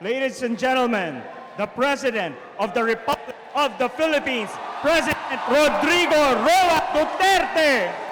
Ladies and gentlemen, the President of the Republic of the Philippines, President Rodrigo Roa Duterte.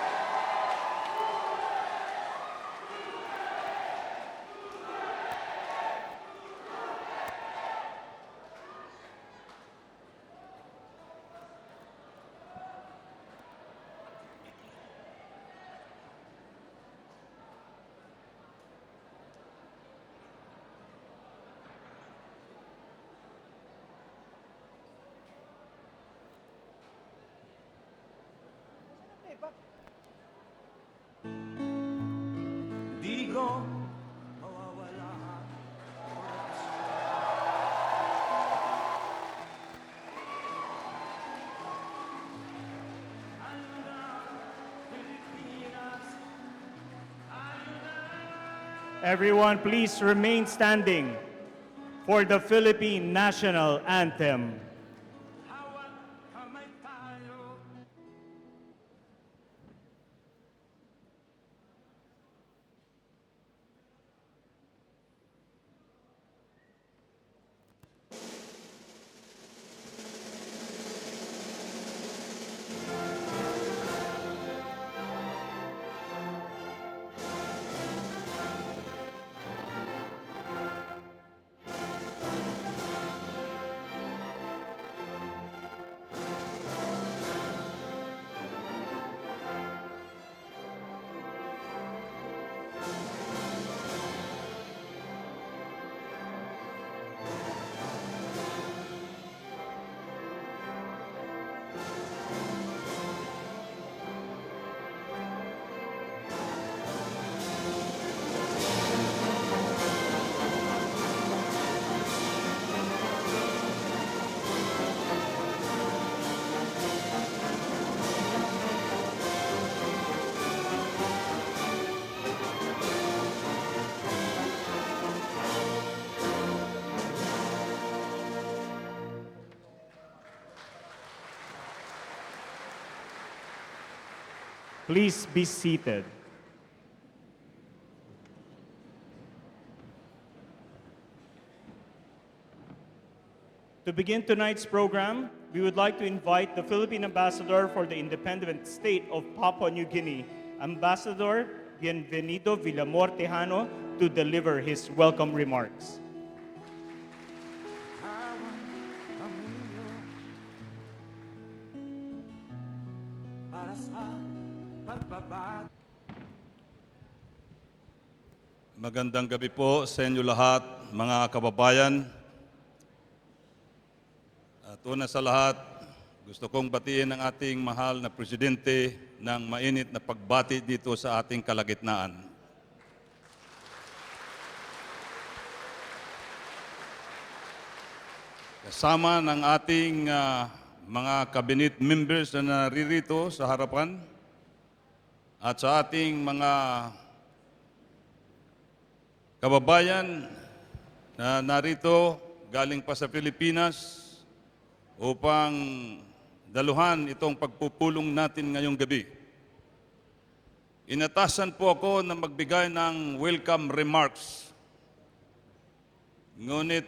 Everyone, please remain standing for the Philippine national anthem. Please be seated. To begin tonight's program, we would like to invite the Philippine Ambassador for the Independent State of Papua New Guinea, Ambassador Bienvenido Villamor Tejano, to deliver his welcome remarks. Magandang gabi po sa inyo lahat, mga kababayan. At una sa lahat, gusto kong batiin ang ating mahal na Presidente ng mainit na pagbati dito sa ating kalagitnaan. Kasama ng ating mga cabinet members na naririto sa harapan at sa ating mga kababayan na narito galing pa sa Pilipinas upang daluhan itong pagpupulong natin ngayong gabi. Inatasan po ako na magbigay ng welcome remarks. Ngunit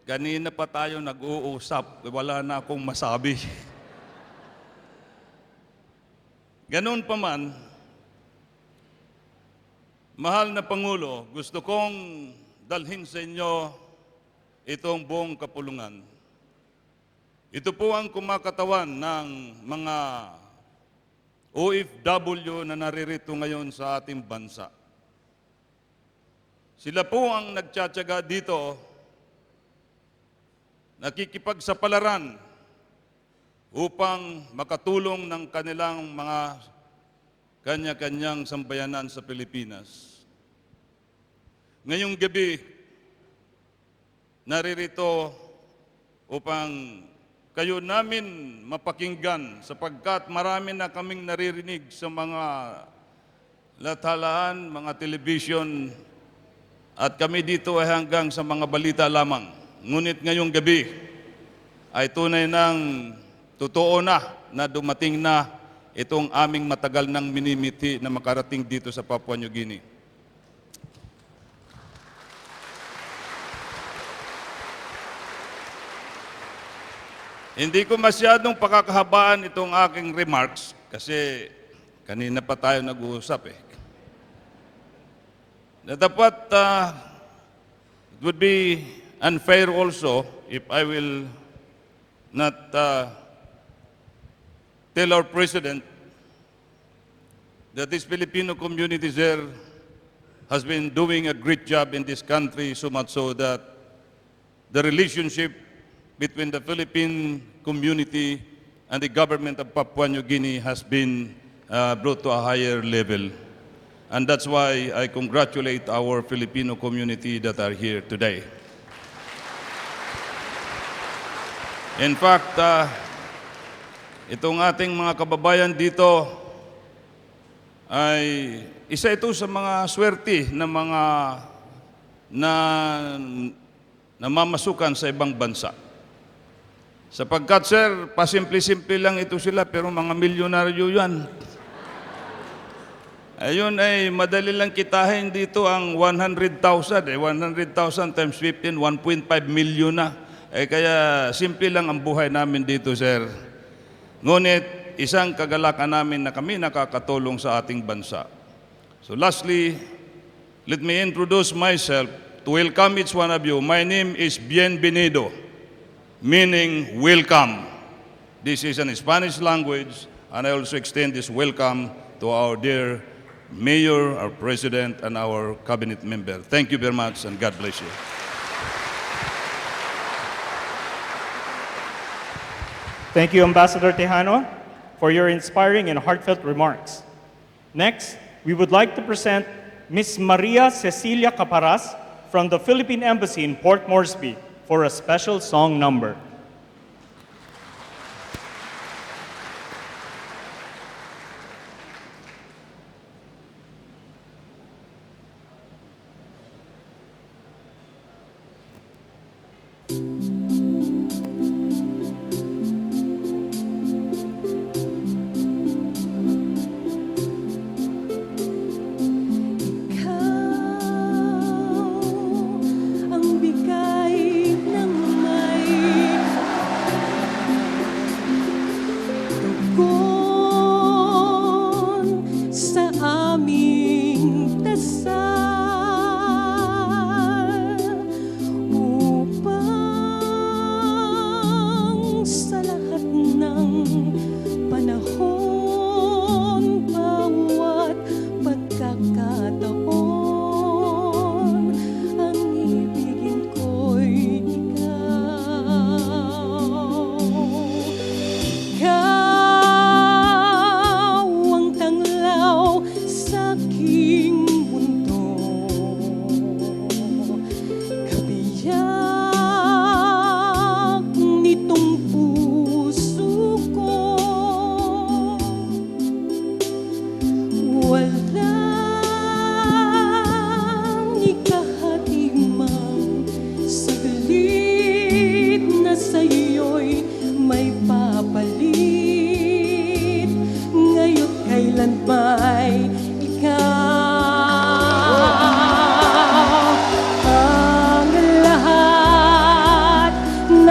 kanina pa tayo nag-uusap, wala na akong masabi. Ganun pa man, mahal na Pangulo, gusto kong dalhin sa inyo itong buong kapulungan. Ito po ang kumakatawan ng mga OFW na naririto ngayon sa ating bansa. Sila po ang nagtsatsaga dito, nakikipagsapalaran upang makatulong ng kanilang mga kanya-kanyang sambayanan sa Pilipinas. Ngayong gabi, naririto upang kayo namin mapakinggan sapagkat marami na kaming naririnig sa mga lathalaan, mga television, at kami dito ay hanggang sa mga balita lamang. Ngunit ngayong gabi ay tunay ng totoo na dumating na itong aming matagal nang minimiti na makarating dito sa Papua New Guinea. Hindi ko masyadong pakakahabaan itong aking remarks kasi kanina pa tayo nag-uusap eh. Na dapat it would be unfair also if I will not tell our President that this Filipino community there has been doing a great job in this country, so much so that the relationship between the Philippine community and the government of Papua New Guinea has been brought to a higher level. And that's why I congratulate our Filipino community that are here today. In fact, itong ating mga kababayan dito ay isa ito sa mga swerte na mga namamasukan sa ibang bansa. Sapagkat, sir, pasimple-simple lang ito sila, pero mga milyonaryo yan. Ayun ay madali lang kitahin dito ang 100,000. 100,000 times 15, 1.5 million na. Kaya simple lang ang buhay namin dito, sir. Ngunit, isang kagalakan namin na kami nakakatulong sa ating bansa. So lastly, let me introduce myself to welcome each one of you. My name is Bienvenido, meaning welcome. This is in Spanish language, and I also extend this welcome to our dear Mayor, our President, and our Cabinet member. Thank you very much, and God bless you. Thank you, Ambassador Tejano, for your inspiring and heartfelt remarks. Next, we would like to present Ms. Maria Cecilia Caparas from the Philippine Embassy in Port Moresby for a special song number.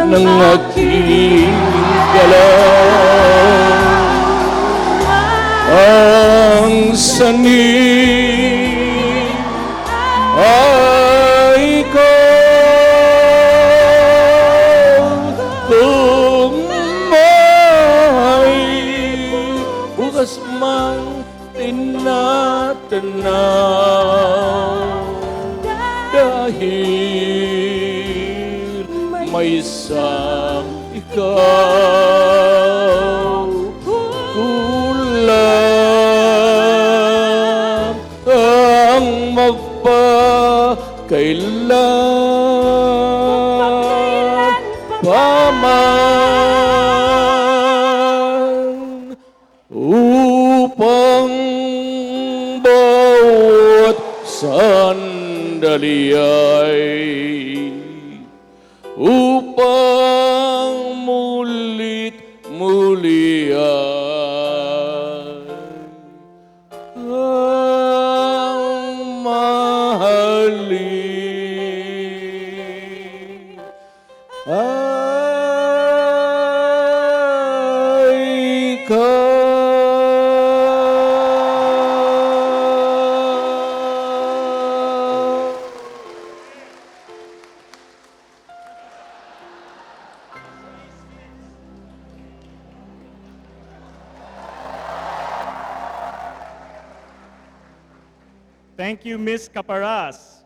ng aking galaw ang sanib ay ikaw kung may bukas mang tinatanaw dahil may isang ikaw kulang ang magpakailan paman upang bawat sandali ay upang mulit muli ang mahalin Thank you, Ms. Caparas.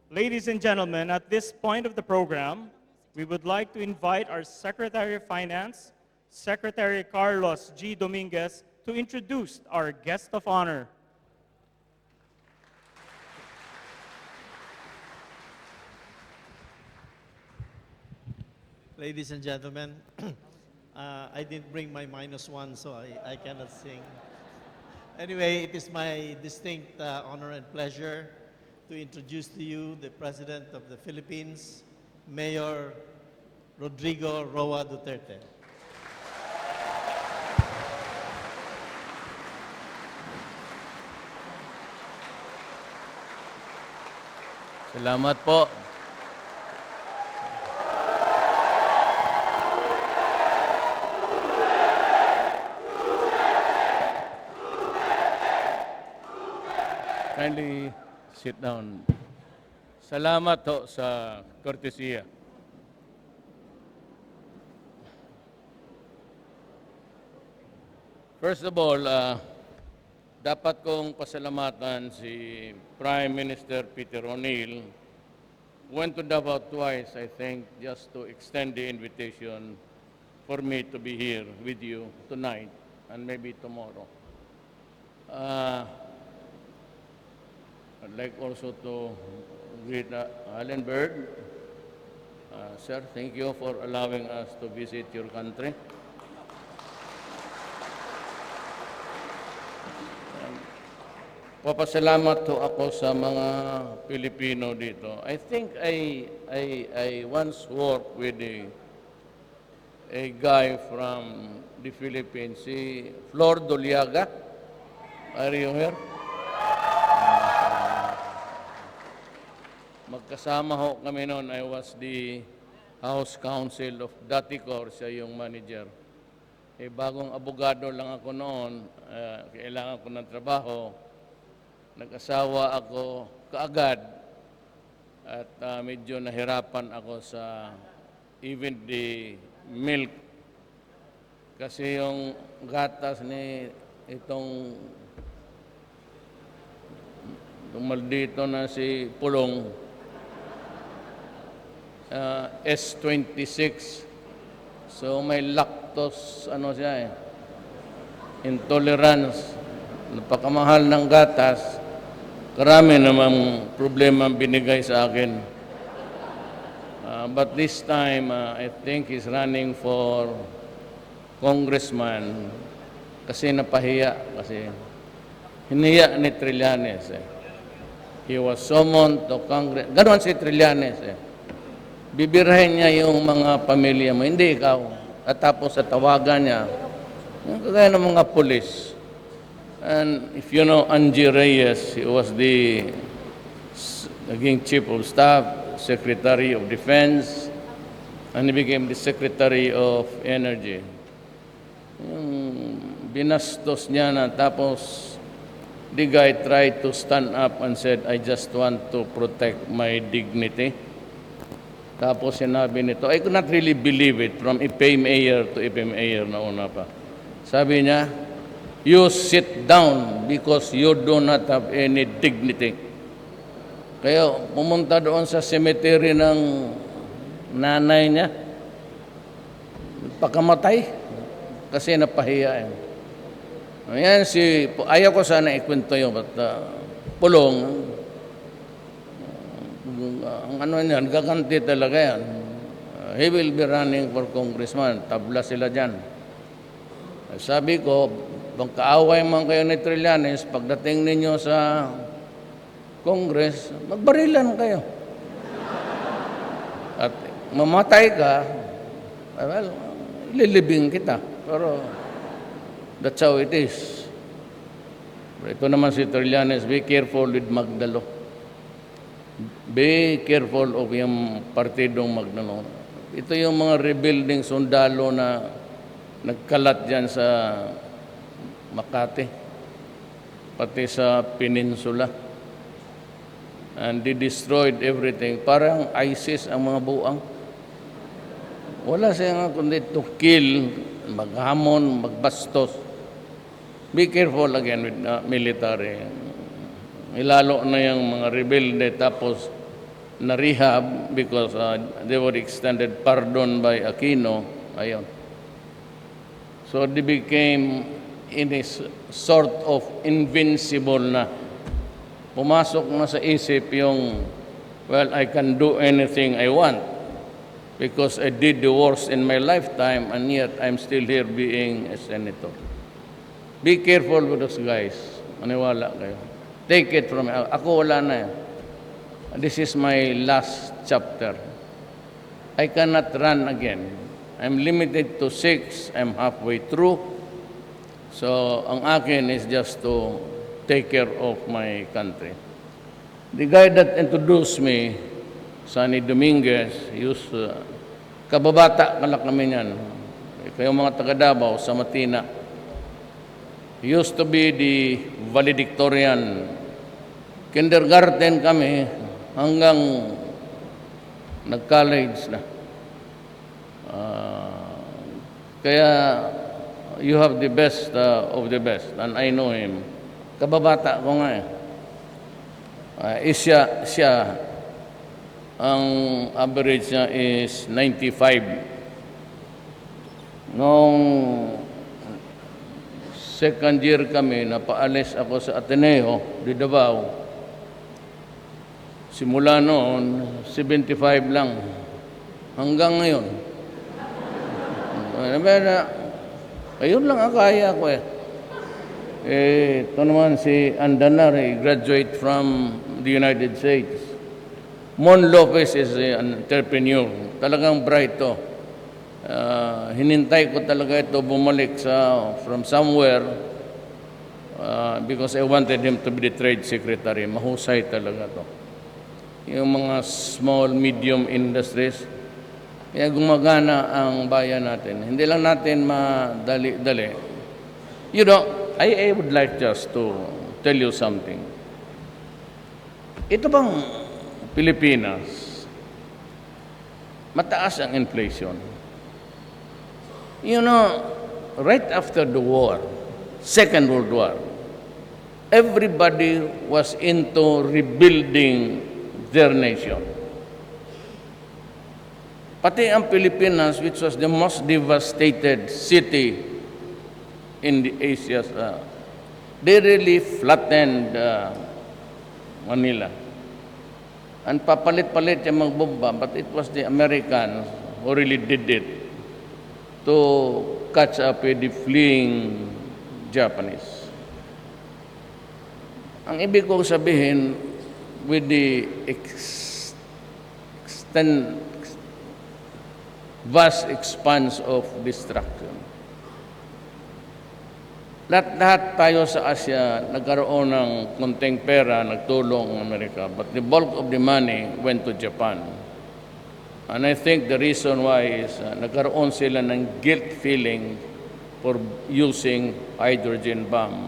Ladies and gentlemen, at this point of the program, we would like to invite our Secretary of Finance, Secretary Carlos G. Dominguez, to introduce our guest of honor. Ladies and gentlemen, I didn't bring my -1, so I cannot sing. Anyway, it is my distinct honor and pleasure to introduce to you the President of the Philippines, Mayor Rodrigo Roa Duterte. Salamat po. Kindly sit down. Salamat ho sa kortesiya. First of all, dapat kong pasalamatan si Prime Minister Peter O'Neill. Went to Davao twice, I think, just to extend the invitation for me to be here with you tonight and maybe tomorrow. I'd like also to greet Alan Bird. Sir, thank you for allowing us to visit your country. Papasalamat to ako sa mga Filipino dito. I think I once worked with a guy from the Philippines, si Flor Doliaga. Are you here? Magkasama ho kami noon. I was the House Counsel of Daticor, siya yung manager. Bagong abogado lang ako noon, kailangan ko ng trabaho. Nag-asawa ako kaagad at medyo nahirapan ako sa even the milk. Kasi yung gatas ni itong maldito na si Pulong, S26. So may lactose, intolerance. Napakamahal ng gatas. Karami namang problema binigay sa akin. But this time, I think he's running for congressman kasi napahiya. Kasi hiniya ni Trillanes. He was summoned to Congress. Ganon si Trillanes. Bibirahin niya yung mga pamilya mo. Hindi ikaw. At tapos sa tawagan niya, yung kagaya ng mga pulis. And if you know Angie Reyes, he was the naging Chief of Staff, Secretary of Defense, and he became the Secretary of Energy. Yung binastos niya na tapos the guy tried to stand up and said, I just want to protect my dignity. Tapos sinabi nito, I could not really believe it, from IPA mayor to IPA mayor na una pa. Sabi niya, you sit down because you do not have any dignity. Kaya pumunta doon sa cemetery ng nanay niya, pagkamatay, kasi napahiya. Ayan, ayaw ko sana ikwento yun, but Pulong, ang niyan, gaganti talaga yan. He will be running for congressman, tabla sila dyan. Sabi ko, kung kaaway man kayo ni Trillanes, pagdating ninyo sa Congress, magbarilan kayo. At mamatay ka, well, ililibing kita. Pero that's how it is. Pero ito naman si Trillanes, be careful with Magdalo. Be careful of yung partidong Magdalo. Ito yung mga rebuilding sundalo na nagkalat dyan sa Makati, pati sa Peninsula. And they destroyed everything. Parang ISIS ang mga buang. Wala siya kundi to kill, maghamon, magbastos. Be careful again with military. Ilalo na yung mga rebelde tapos na-rehab because they were extended pardon by Aquino. Ayun. So they became in a sort of invincible na. Pumasok na sa isip yung, well, I can do anything I want because I did the worst in my lifetime and yet I'm still here being a senator. Be careful with those guys. Maniwala kayo. Take it from me. Ako wala na yan. This is my last chapter. I cannot run again. I'm limited to 6. I'm halfway through. So, ang akin is just to take care of my country. The guy that introduced me, Sonny Dominguez, kababata kala kami niyan. Kayong mga taga Davao, sa Matina. He used to be the valedictorian. Kindergarten kami hanggang nag-college na. Kaya you have the best of the best, and I know him. Kababata ko nga eh. Siya, ang average niya is 95. Noong second year kami, napaalis ako sa Ateneo di Davao. Simula noon, 75 lang. Hanggang ngayon. Ayun lang ang kaya ko eh. Ito naman si Andanar, graduate from the United States. Mon Lopez is an entrepreneur. Talagang bright to. Hinintay ko talaga ito bumalik from somewhere because I wanted him to be the trade secretary. Mahusay talaga to. Yung mga small, medium industries, kaya gumagana ang bayan natin. Hindi lang natin madali-dali. You know, I would like just to tell you something. Ito bang Pilipinas, mataas ang inflation. You know, right after the war, Second World War, everybody was into rebuilding their nation. Pati ang Pilipinas, which was the most devastated city in the Asia, they really flattened Manila. And papalit-palit yung mga bomba, but it was the Americans who really did it to catch up with the fleeing Japanese. Ang ibig kong sabihin, with the vast expanse of destruction, lahat tayo sa Asia nagkaroon ng konting pera, nagtulong ang Amerika, but the bulk of the money went to Japan. And I think the reason why is nagkaroon sila ng guilt feeling for using hydrogen bomb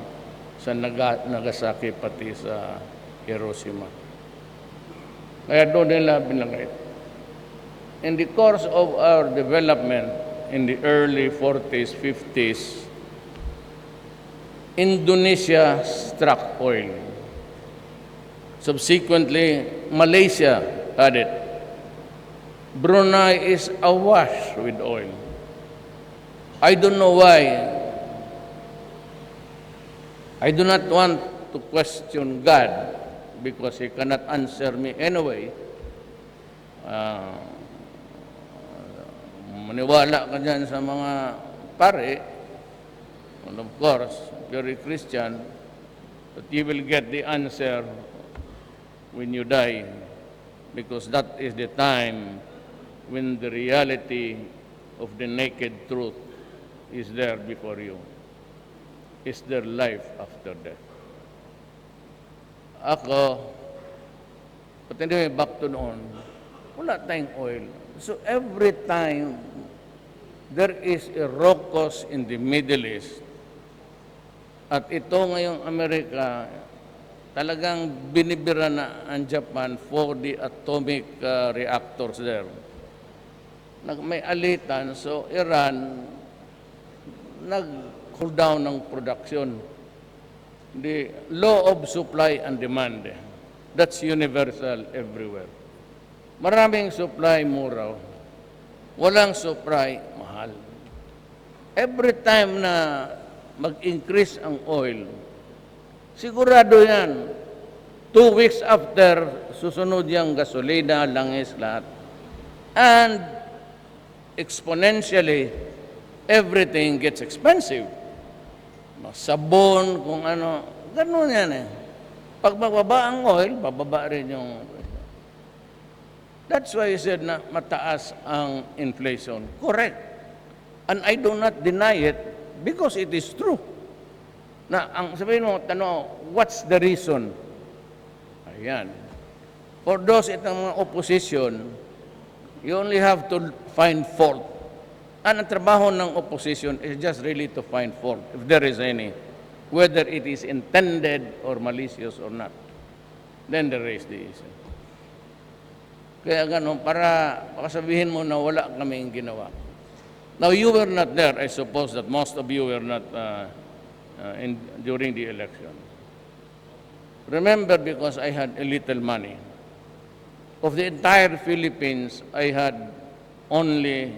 sa Nagasaki pati sa Hiroshima. Kaya doon nila binanggit. In the course of our development in the early 40s, 50s, Indonesia struck oil. Subsequently, Malaysia had it. Brunei is awash with oil. I don't know why. I do not want to question God because He cannot answer me anyway. Maniwala ka dyan sa mga pare, and of course, if you're a Christian, that you will get the answer when you die, because that is the time when the reality of the naked truth is there before you. Is there life after death? Ako, but anyway, back to noon, wala tayong oil. So every time there is a raucous in the Middle East, at ito ngayong Amerika, talagang binibira na ang Japan for the atomic reactors there. May alitan, so Iran nag-cool down ng production. the law of supply and demand. That's universal everywhere. Maraming supply, mura. Walang supply, mahal. Every time na mag-increase ang oil, sigurado yan, 2 weeks after, susunod yung gasolina, langis, lahat. And exponentially, everything gets expensive. Sabon, kung ano, ganun yan eh. Pag bababa ang oil, bababa rin yung... That's why I said na mataas ang inflation. Correct. And I do not deny it because it is true. Na ang sabihin mo, what's the reason? Ayan. For those itong mga opposition, you only have to find fault. And ang trabaho ng opposition is just really to find fault, if there is any, whether it is intended or malicious or not. Then there is the issue. Kaya gano'n, para sabihin mo na wala kaming ginawa. Now, you were not there. I suppose that most of you were not during the election. Remember, because I had a little money. Of the entire Philippines, I had only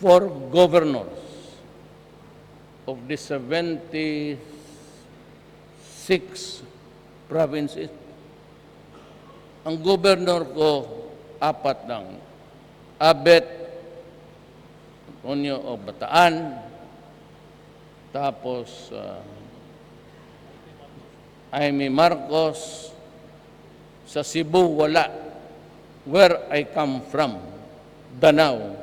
4 governors of the 76 provinces. Ang governor ko, 4 lang. Abet, Antonio o Bataan, tapos Jaime Marcos, sa Cebu, wala. Where I come from, Danao.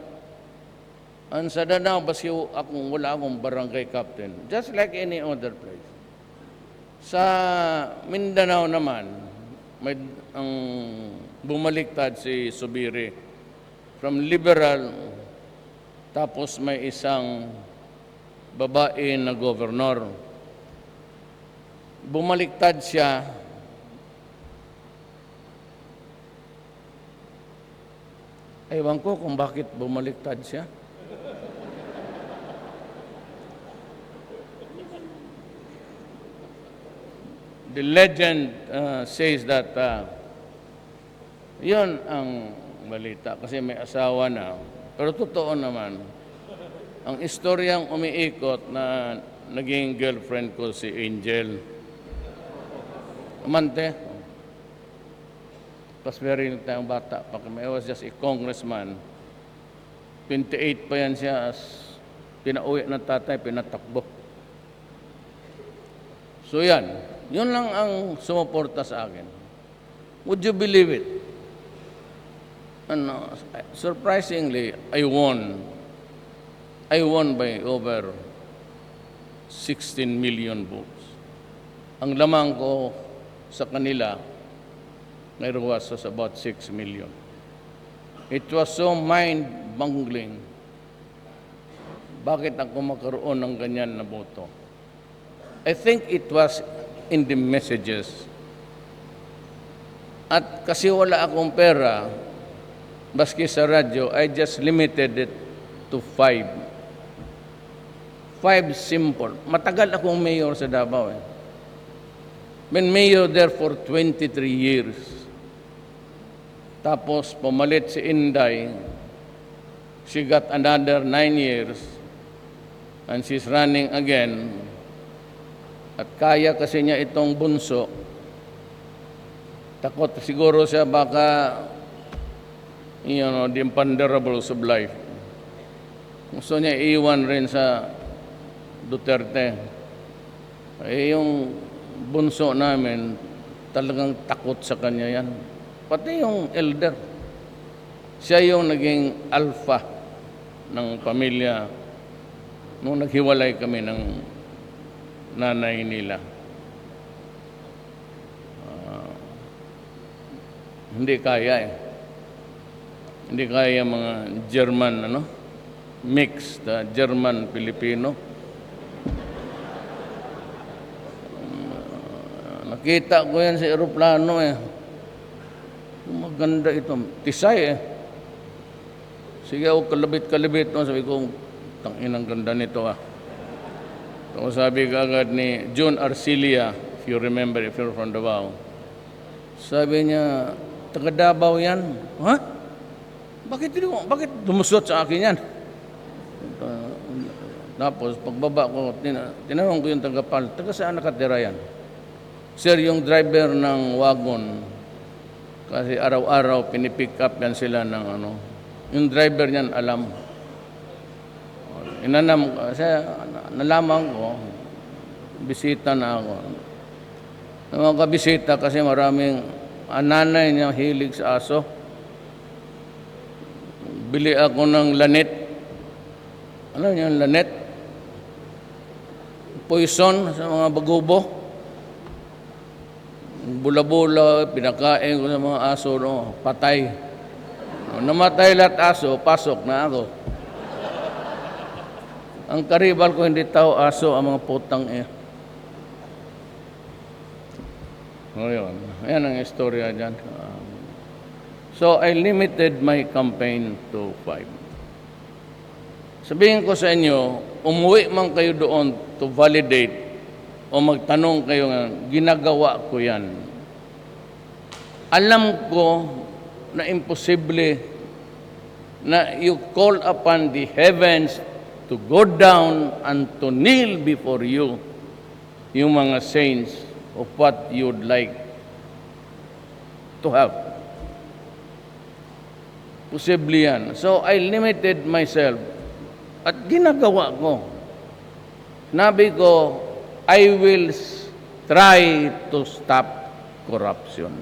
Ang sa Danao, basi wala akong barangay captain, just like any other place. Sa Mindanao naman, may ang bumaliktad si Subiri from liberal, tapos may isang babae na governor. Bumaliktad siya. Ewan ko kung bakit bumaliktad siya. The legend says that yun ang balita kasi may asawa na. Pero totoo naman, ang istoryang umiikot na naging girlfriend ko si Angel. Amante. Pas very tayong bata. I was just a congressman. 28 pa yan siya as pinauwi ng tatay, pinatakbo. So yan. Yun lang ang sumuporta sa akin. Would you believe it? Surprisingly, I won. I won by over 16 million votes. Ang lamang ko sa kanila, mayroon was about 6 million. It was so mind-boggling. Bakit ako magkaroon ng ganyan na boto? I think it was in the messages. At kasi wala akong pera, baski sa radyo, I just limited it to 5. 5 simple. Matagal akong mayor sa Davao. Been mayor there for 23 years. Tapos pumalit si Inday. She got another 9 years. And she's running again. At kaya kasi niya itong bunso. Takot siguro siya baka, the imponderables of life. Gusto niya iwan rin sa Duterte. Yung bunso namin, talagang takot sa kanya yan. Pati yung elder. Siya yung naging alpha ng pamilya nung naghiwalay kami ng nanay nila. Hindi kaya eh. Hindi kaya mga German, mixed, German, Filipino. Nakita ko yan sa aeroplano eh. Maganda ito. Tisay eh. Sige ako kalabit-kalabit. Sabi ko, tanginang ganda nito ah. So sabi agad ni June Arcilia, if you remember, if you're from Davao, sabi niya, taga Davao yan. Ha? Bakit dumusot sa akin yan? Tapos pagbaba ko, tinanong ko yung taga-PAL, taga saan nakatira yan? Sir, yung driver ng wagon, kasi araw-araw pinipick up yan sila ng ano. Yung driver niyan alam. Nalaman ko, bisita na ako. Mga kabisita kasi maraming nanay niya hilig sa aso. Bili ako ng lanet. Alam niyo yung lanet? Poison sa mga bagubo. Bula-bula, pinakain ko sa mga aso, no? Patay. Namatay lahat aso, pasok na ako. Ang karibal ko hindi tao aso ang mga putang eh. Ngayon, ayan ang istorya dyan. So, I limited my campaign to 5. Sabihin ko sa inyo, umuwi man kayo doon to validate o magtanong kayo nga, ginagawa ko yan. Alam ko na imposible na you call upon the heavens to go down and to kneel before you, yung mga saints of what you'd like to have. Posible yan. So, I limited myself at ginagawa ko. Sinabi ko, I will try to stop corruption.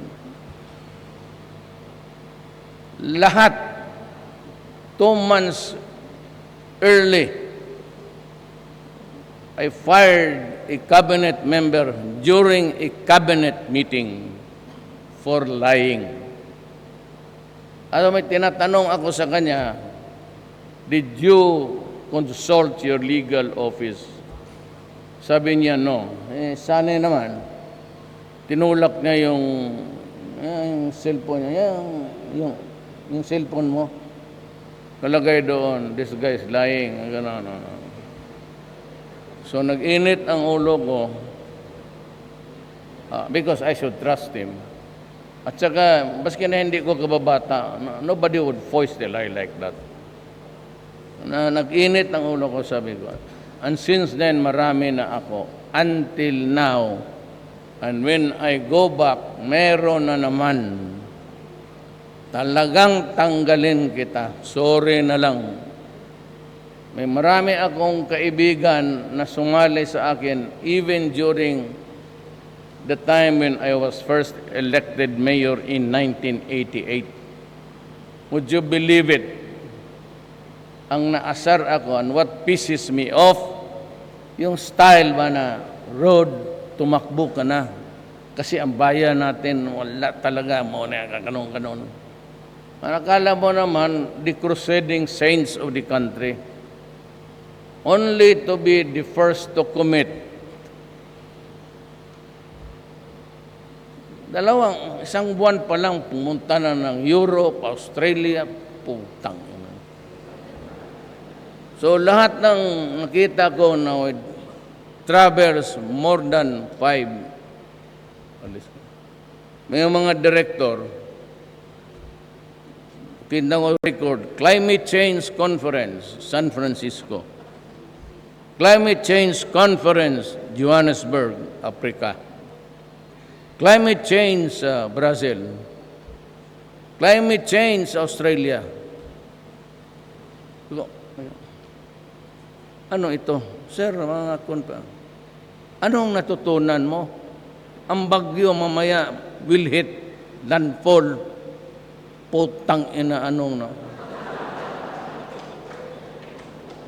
Lahat, 2 months early, I fired a cabinet member during a cabinet meeting for lying. May tinatanong ako sa kanya, did you consult your legal office? Sabi niya, no. Sana naman, tinulak niya yung cellphone niya, yung cellphone mo. Kalagay doon, this guy is lying. Gano'n. So, nag-init ang ulo ko because I should trust him. At saka, baski na hindi ko kababata, nobody would voice the lie like that. Nag-init ang ulo ko, sabi ko. And since then, marami na ako. Until now, and when I go back, meron na naman. Talagang tanggalin kita. Sorry na lang. May marami akong kaibigan na sumali sa akin even during the time when I was first elected mayor in 1988. Would you believe it? Ang naasar ako and what pisses me off, yung style ba na road, tumakbo ka na. Kasi ang bayan natin, wala talaga mo na kanon-kanon. Akala mo naman, the crusading saints of the country, only to be the first to commit. Isang buwan pa lang, pumunta na ng Europe, Australia, putang. So lahat ng nakita ko na travels more than 5. May mga director, tinawag record, Climate Change Conference, San Francisco. Climate Change Conference, Johannesburg, Africa. Climate Change, Brazil. Climate Change, Australia. Ano ito? Sir, mga konpa. Anong natutunan mo? Ang bagyo mamaya will hit landfall. Putang ina anong no?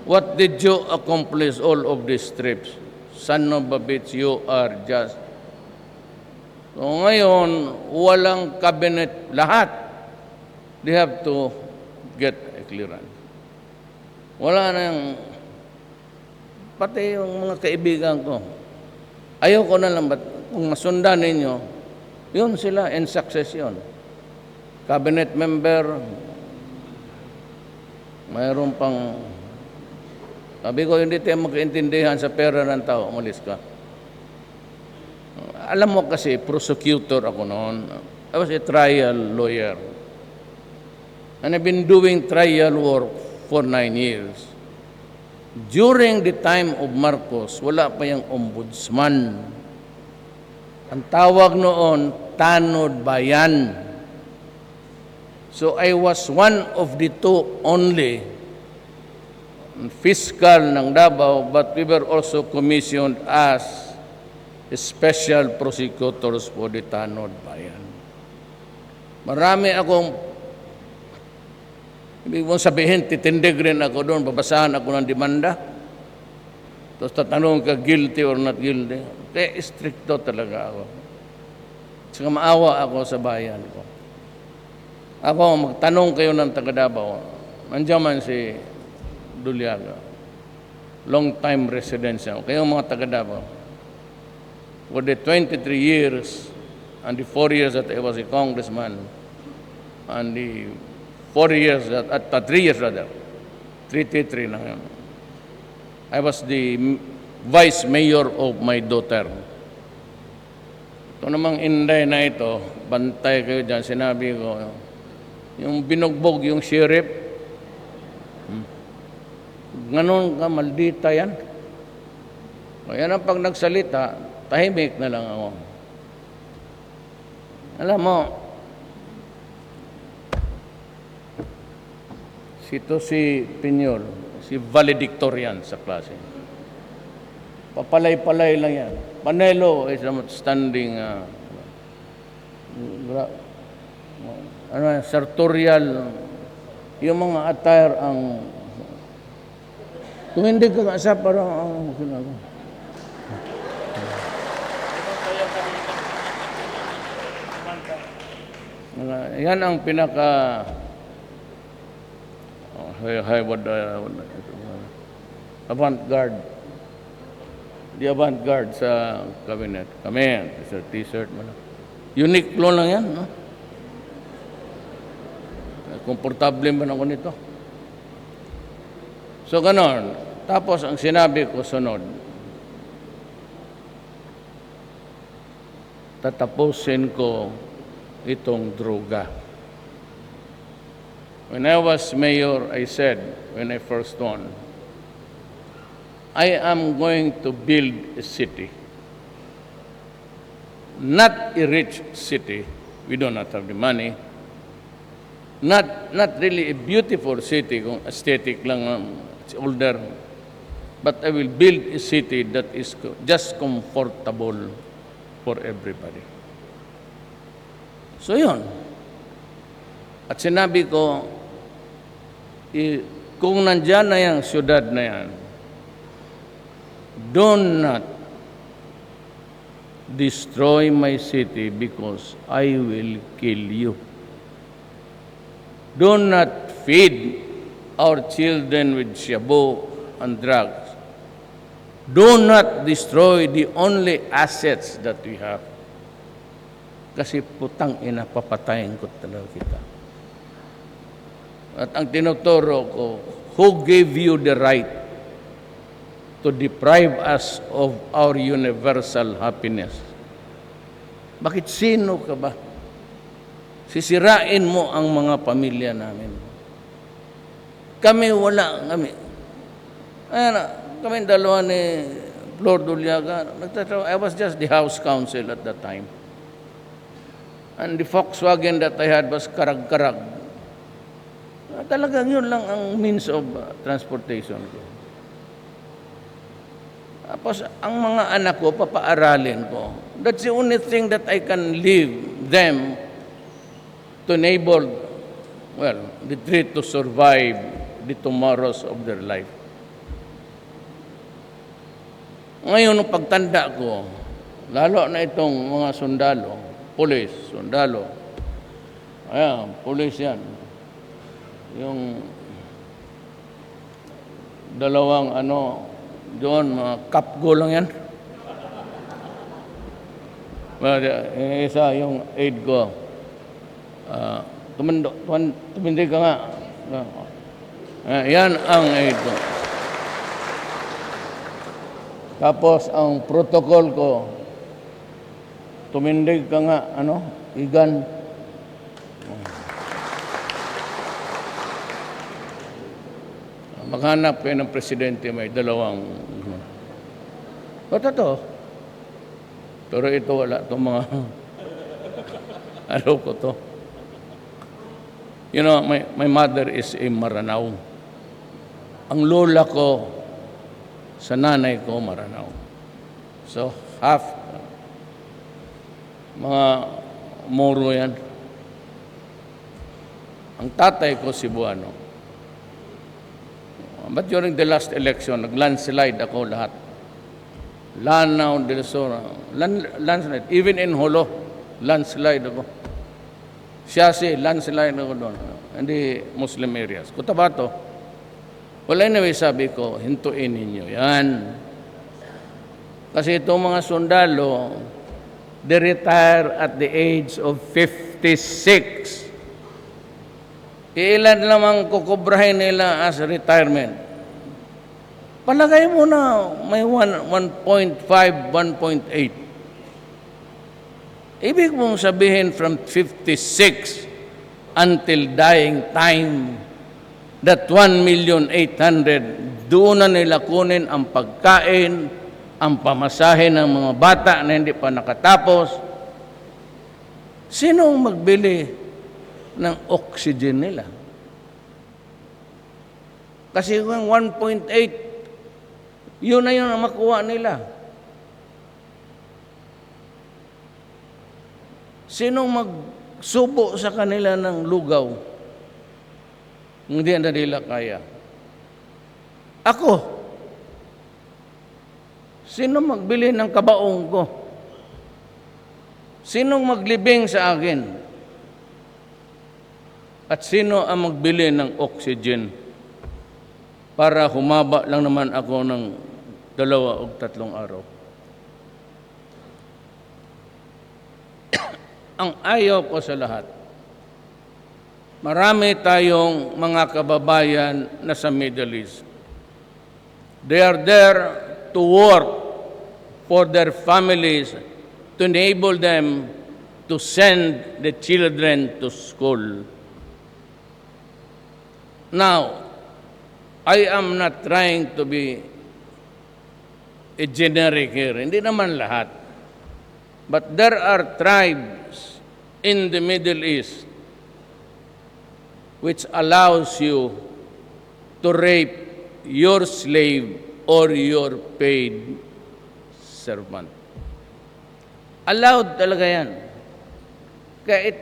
What did you accomplish all of these trips? Son of a bitch, you are just. So ngayon, walang cabinet lahat. They have to get a clearance. Wala nang, pati yung mga kaibigan ko. Ayoko na lang, kung masundan ninyo, yun sila in succession. Cabinet member, mayroon pang Sabi ko, hindi tayo magkaintindihan sa pera ng tao, umalis ka. Alam mo kasi, prosecutor ako noon. I was a trial lawyer. And I've been doing trial work for 9 years. During the time of Marcos, wala pa yung ombudsman. Ang tawag noon, tanod bayan. So I was one of the two only fiscal ng Davao, but we were also commissioned as special prosecutors for the tanod bayan. Marami akong, ibig mong sabihin, titindig rin ako doon, babasahan ako ng demanda. Tapos tatanong ka, guilty or not guilty. Kaya stricto talaga ako. Saka maawa ako sa bayan ko. Ako, magtanong kayo ng taga Davao. Nandiyan man si Dulyaga. Long time residence yan. Kayong mga taga Davao. For the 23 years and the 4 years that I was a congressman and the 4 years, at 3 years rather, 3 na yun. I was the vice mayor of my daughter. Ito namang Inday na ito, bantay kayo dyan, sinabi ko, yung binugbog yung sheriff, ganon ka, maldita yan. Kaya na pag nagsalita, tahimik na lang ako. Alam mo, si Pinyol, si valedictorian sa klase. Papalay-palay lang yan. Panelo is an outstanding sartorial, yung mga attire ang kung hindi ka kasa, parang yan ang pinaka avant-garde. The avant-garde sa cabinet. Kami, t-shirt mo lang. Unique lang yan, no? Komportable man ako nito. So, ganon. Tapos, ang sinabi ko sunod, tatapusin ko itong droga. When I was mayor, I said, when I first won, I am going to build a city. Not a rich city. We do not have the money. Not really a beautiful city, kung aesthetic lang, it's older. But I will build a city that is just comfortable for everybody. So yun. At sinabi ko, kung nandyan na yung syudad na yan, do not destroy my city because I will kill you. Do not feed our children with shabu and drugs. Do not destroy the only assets that we have. Kasi putang ina, papatayin ko talaga kita. At ang tinuturo ko, who gave you the right to deprive us of our universal happiness? Bakit sino ka ba? Sisirain mo ang mga pamilya namin. Kami wala, kami dalawa ni Flor Dulyaga. I was just the house counsel at that time. And the Volkswagen that I had was karag-karag. Talagang yun lang ang means of transportation ko. Tapos, ang mga anak ko, papaaralin ko. That's the only thing that I can leave them to enable, the three to survive the tomorrows of their life. Ngayon, nung pagtanda ko, lalo na itong mga sundalo, pulis, sundalo, ayan, pulis yan. Yung dalawang doon, mga kapgo lang yan. Isa, yung aide ko, tumindig ka nga. Yan ang aide ko. Tapos ang protocol ko, tumindig ka nga, Igan. Maghanap kayo ng presidente, may dalawang. Totoo. Pero ito wala itong mga, ano ko to. You know, my mother is a Maranao. Ang lola ko, sa nanay ko, Maranao. So, half, mga Moro yan. Ang tatay ko, Cebuano. But during the last election, nag-landslide ako lahat. Lanao, Del Sur, landslide. Even in Holo, landslide ako. Siyasi, landslide ako doon. Hindi Muslim areas. Cotabato. Well, anyway, sabi ko, hintuin ninyo yan. Kasi itong mga sundalo, they retire at the age of 56. Ilan lamang kukubrahin nila as retirement. Palagay mo na may 1.5, 1.8. Ibig mong sabihin from 56 until dying time, that 1,800,000, doon na nila kunin ang pagkain, ang pamasahe ng mga bata na hindi pa nakatapos. Sinong magbili ng oxygen nila? Kasi kung 1.8, yun na yun ang makuha nila. Sinong magsubo sa kanila ng lugaw? Hindi na nila kaya. Ako. Sino magbili ng kabaong ko? Sinong maglibing sa akin? At sino ang magbili ng oxygen para humaba lang naman ako ng 2 o 3 araw? Ang ayaw ko sa lahat, marami tayong mga kababayan na sa Middle East. They are there to work for their families, to enable them to send the children to school. Now, I am not trying to be a generic here. Hindi naman lahat. But there are tribes in the Middle East which allows you to rape your slave or your paid servant. Allowed talaga yan. Kaya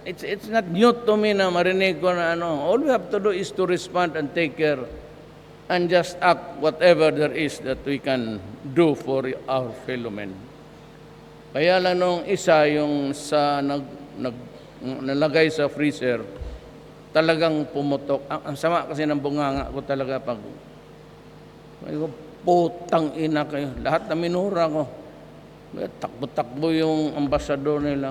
it's not new to me na marinig ko na all we have to do is to respond and take care and just act whatever there is that we can do for our fellow men. Kaya lang nung isa yung sa nalagay sa freezer, talagang pumutok. Ang sama kasi ng bunganga ko talaga pag putang ina kayo. Lahat na minura ko. Takbo-takbo yung ambasador nila.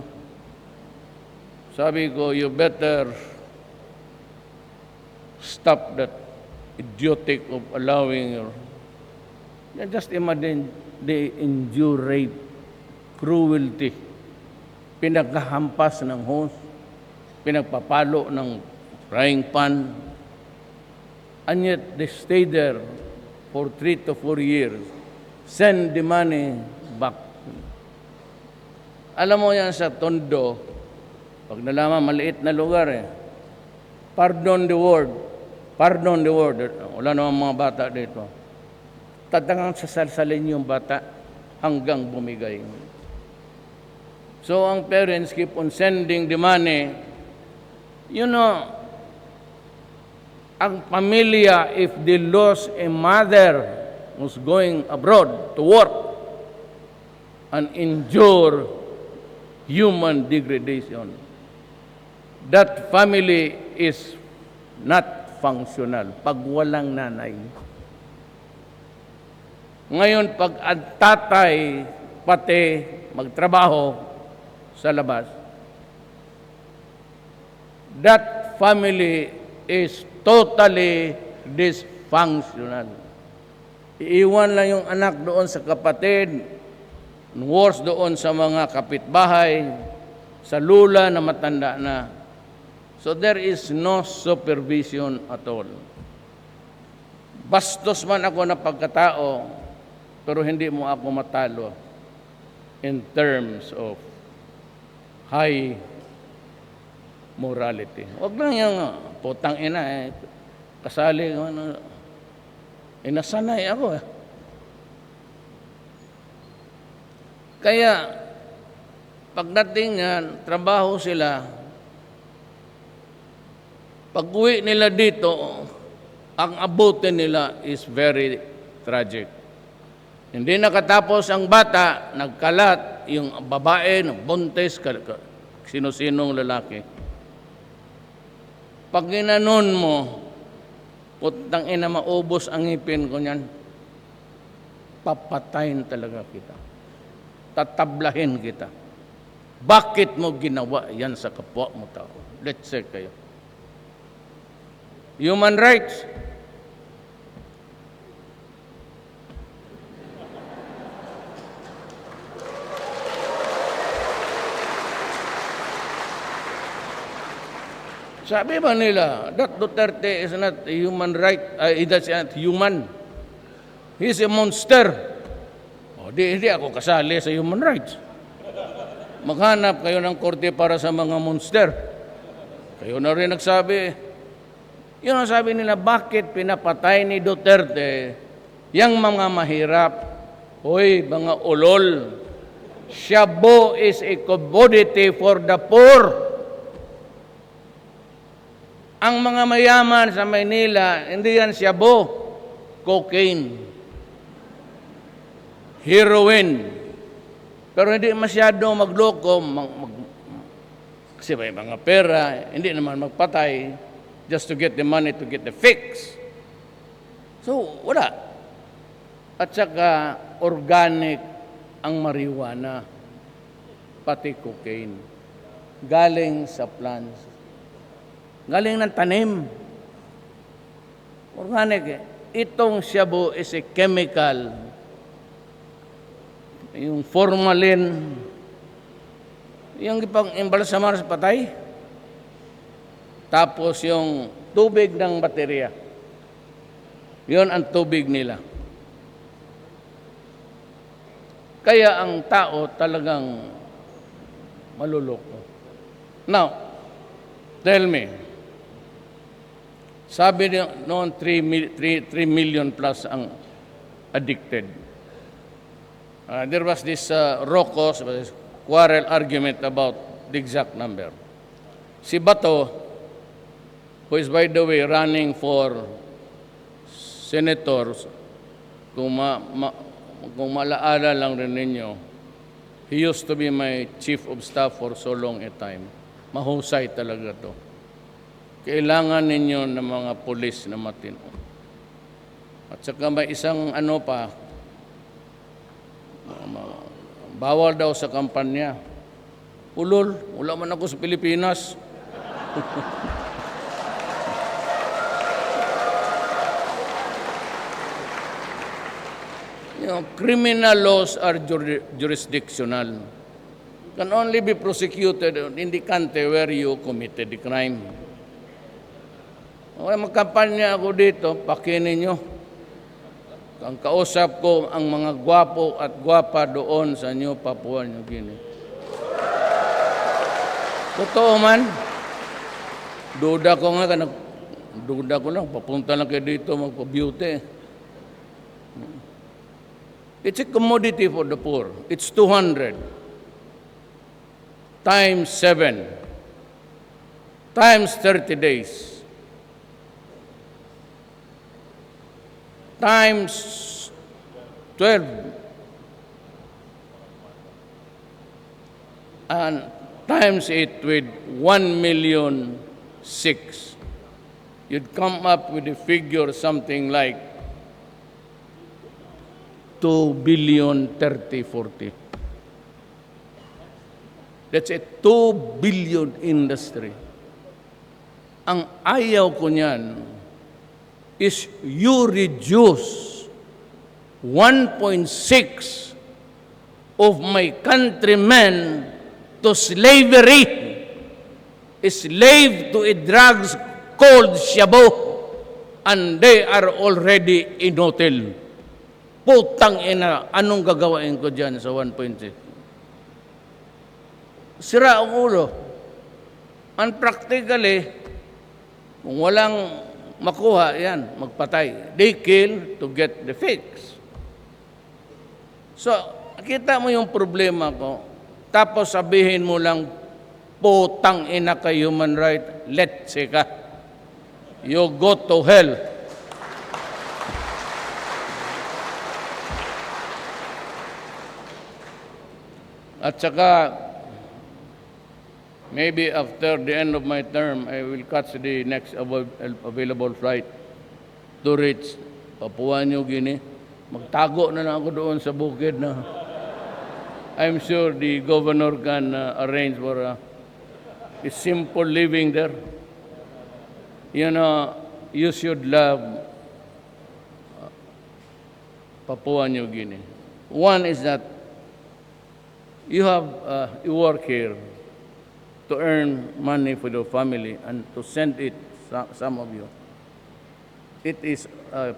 Sabi ko, you better stop that idiotic of allowing your... Just imagine, they endure rape, cruelty, pinagkahampas ng hose, pinagpapalo ng frying pan, and yet they stay there for 3 to 4 years, send the money back. Alam mo yan sa Tondo, pag nalaman, maliit na lugar pardon the word, wala namang mga bata dito. Tatangang sasalsalin yung bata hanggang bumigay. So ang parents keep on sending the money. You know, ang pamilya, if they lost a mother who's going abroad to work and endure human degradation, that family is not functional pag walang nanay. Ngayon, pag ang tatay pati magtrabaho sa labas, that family is totally dysfunctional. Iiwan lang yung anak doon sa kapatid, worse doon sa mga kapitbahay, sa lula na matanda na. So there is no supervision at all. Bastos man ako na pagkatao, pero hindi mo ako matalo in terms of high morality. Huwag lang yung putang ina, kasali, nasanay ako. Kaya, pagdating niyan, trabaho sila, pag-uwi nila dito, ang abutin nila is very tragic. Hindi nakatapos ang bata, nagkalat, yung babae, buntis, sino-sinong lalaki. Pag ginanon mo, putang ina, maubos ang ngipin ko niyan, papatayin talaga kita. Tatablahin kita. Bakit mo ginawa yan sa kapwa mo tao? Let's say kayo. Human rights. Sabi ba nila, that Duterte is not a human right, that's not human. He's a monster. O, hindi ako kasali sa human rights. Maghanap kayo ng korte para sa mga monster. Kayo na rin nagsabi. Yun ang sabi nila, bakit pinapatay ni Duterte yung mga mahirap? Hoy, mga ulol, shabu is a commodity for the poor. Ang mga mayaman sa Maynila, hindi yan shabu, cocaine, heroin. Pero hindi masyado magloko, kasi may mga pera, hindi naman magpatay, just to get the money to get the fix. So, wala. At saka, organic ang marijuana, pati cocaine. Galing sa plants. Galing ng tanim. Organic eh. Itong shabu is a chemical. Yung formalin, yung ipang-imbalsamar sa patay. Tapos yung tubig ng baterya. Yun ang tubig nila. Kaya ang tao talagang maluloko. Now, tell me, sabi noon 3 million plus ang addicted. There was this raucous quarrel argument about the exact number. Si Bato, who is by the way running for senators, kung malaala lang rin ninyo, he used to be my chief of staff for so long a time. Mahusay talaga to. Kailangan ninyo ng mga pulis na matino. At saka may isang bawal daw sa kampanya. Ulol, wala man ako sa Pilipinas. Criminal laws are jurisdictional. Can only be prosecuted in the country where you committed the crime. Magkampanya ako dito, pakinin nyo. Ang kausap ko ang mga gwapo at gwapa doon sa New Papua New Guinea. Totoo man. Duda ko lang, papunta lang kayo dito magpa-beauty. It's a commodity for the poor. It's 200 times 7 times 30 days times 12 and times it with 1,000,006. You'd come up with a figure something like 2,030,40. That's a 2 billion industry. Ang ayaw ko niyan is you reduce 1.6 of my countrymen to slavery, slave to a drugs called shabu, and they are already in hotel. Putang ina, anong gagawin ko dyan sa 1.6? Sira ang ulo. And practically, kung walang makuha, yan, magpatay. They kill to get the fix. So, kita mo yung problema ko, tapos sabihin mo lang, putang ina ka human right, let's say ka. You go to hell. At saka, maybe after the end of my term, I will catch the next available flight to reach Papua New Guinea. Magtago na lang ako doon sa bukid na I'm sure the governor can arrange for a simple living there. You know, you should love Papua New Guinea. One is that you work here to earn money for your family and to send it, some of you. It is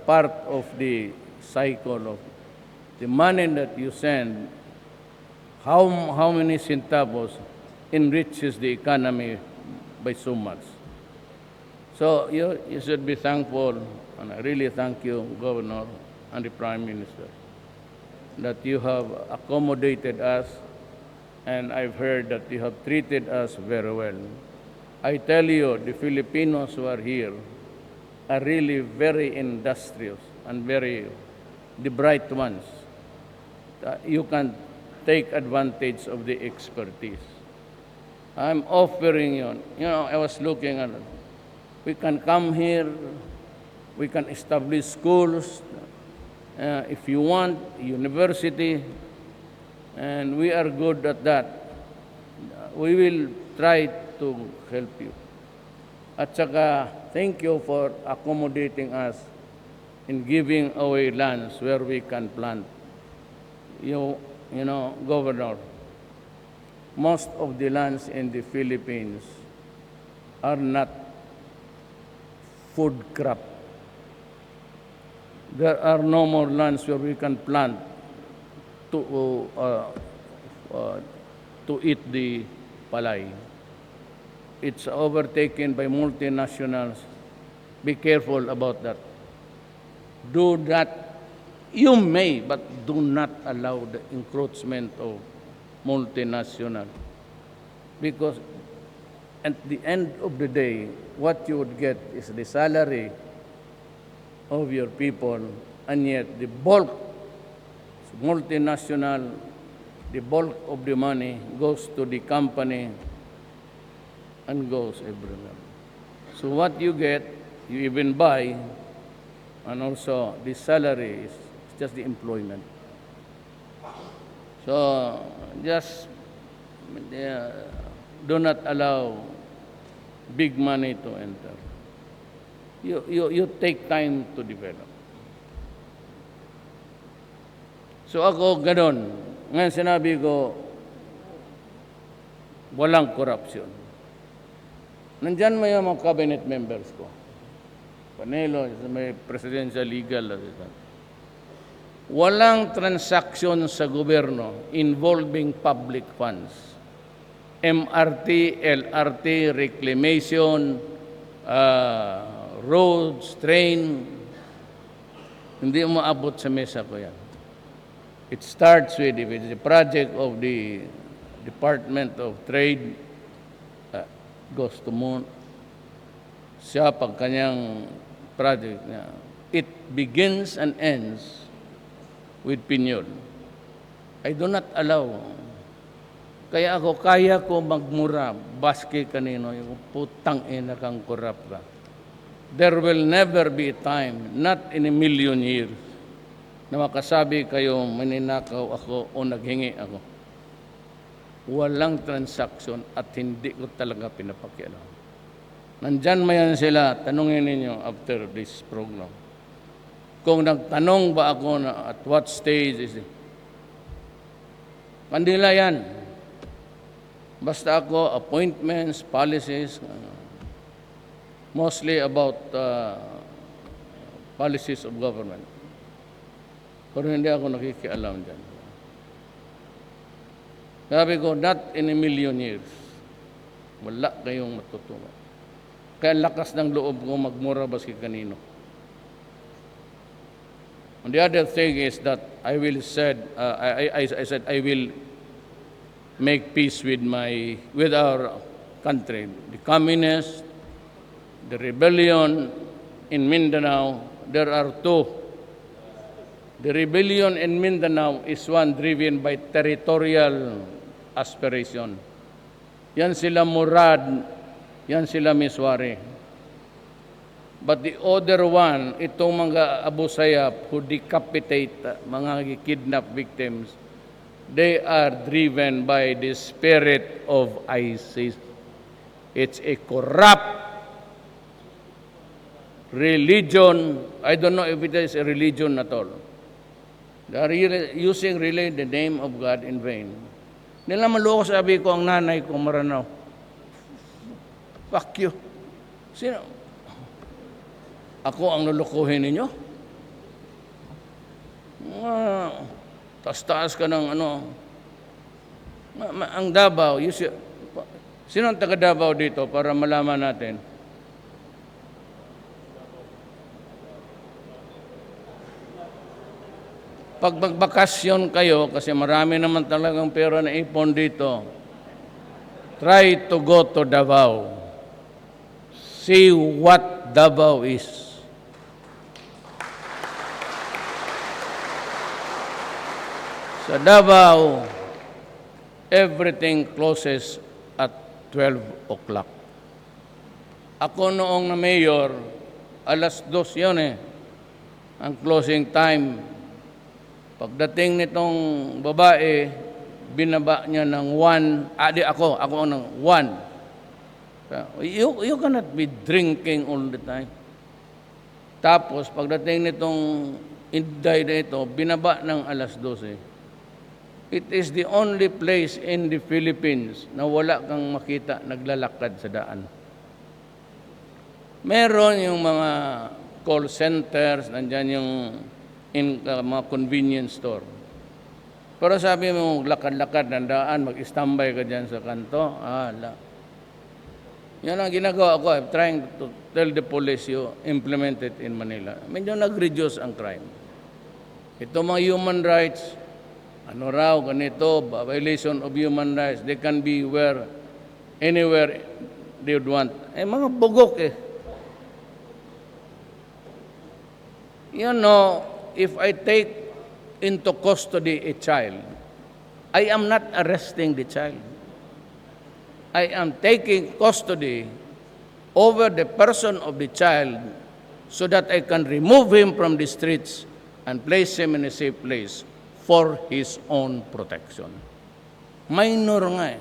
part of the cycle of the money that you send. How many centavos enriches the economy by so much. So you should be thankful, and I really thank you, Governor and the Prime Minister, that you have accommodated us, and I've heard that you have treated us very well. I tell you, the Filipinos who are here are really very industrious and the bright ones. You can take advantage of the expertise. I'm offering you, I was looking at it. We can come here, we can establish schools, if you want, university, and we are good at that. We will try to help you. At saka, thank you for accommodating us in giving away lands where we can plant. You know, Governor, most of the lands in the Philippines are not food crop. There are no more lands where we can plant to eat the palay. It's overtaken by multinationals. Be careful about that. Do that. You may, but do not allow the encroachment of multinational. Because at the end of the day, what you would get is the salary of your people, and yet the bulk, multinational, the bulk of the money goes to the company and goes everywhere. So what you get, you even buy, and also the salary is just the employment. So just do not allow big money to enter. You take time to develop. So ako ganon. Ngayon sinabi ko, walang korupsyon. Nandyan may mga cabinet members ko. Panelo, may presidential legal assistant. Walang transaksyon sa gobyerno involving public funds. MRT, LRT, reclamation, roads, train, hindi umaabot sa mesa ko yan. It starts with, if it's a project of the Department of Trade, goes to Moon. Siya, pag kanyang project niya, it begins and ends with Pinyol. I do not allow. Kaya ko magmura, baski kanino, yung putang ina kang korap ka. There will never be a time, not in a million years, na makasabi kayo, maninakaw ako o naghingi ako. Walang transaksyon at hindi ko talaga pinapakialam. Nandyan mayan sila, tanungin ninyo after this program. Kung nagtanong ba ako na at what stage is it? Kandila yan. Basta ako, appointments, policies, mostly about policies of government. Pero hindi ako nakikialam dyan. Sabi ko, not in a million years. Wala kayong matutunan. Kaya lakas ng loob ko magmura baski kanino. And the other thing is that I will said, I said I will make peace with our country. The communists, the rebellion in Mindanao, there are two. The rebellion in Mindanao is one driven by territorial aspiration. Yan sila Murad, yan sila Miswari. But the other one, itong mga Abu Sayyaf who decapitate mga kidnap victims, they are driven by the spirit of ISIS. It's a corrupt religion. I don't know if it is a religion at all. They are using really the name of God in vain. Nila maloko, sabi ko, ang nanay ko maranaw. Fuck you. Sino? Ako ang lulukuhin ninyo? Taas-taas ka ng ano. Ang Davao, sino ang taga Davao dito para malaman natin? Pag magbakasyon kayo, kasi marami naman talagang pera na ipon dito, try to go to Davao. See what Davao is. Sa Davao, everything closes at 12 o'clock. Ako noong na mayor, alas 2 yun ang closing time. Pagdating nitong babae, binaba niya ng 1, ako ng 1. You cannot be drinking all the time. Tapos, pagdating nitong inday na ito, binaba ng alas 12. It is the only place in the Philippines na wala kang makita naglalakad sa daan. Meron yung mga call centers, nandyan yung mga convenience store. Pero sabi mo, lakad-lakad ng daan, mag-standby ka dyan sa kanto. Yan ang ginagawa ko. I'm trying to tell the police you implement it in Manila. Medyo nag-reduce ang crime. Ito mga human rights, ano raw, ganito, violation of human rights, they can be anywhere they would want. Mga bugok You know, if I take into custody a child, I am not arresting the child. I am taking custody over the person of the child so that I can remove him from the streets and place him in a safe place for his own protection. Minor nga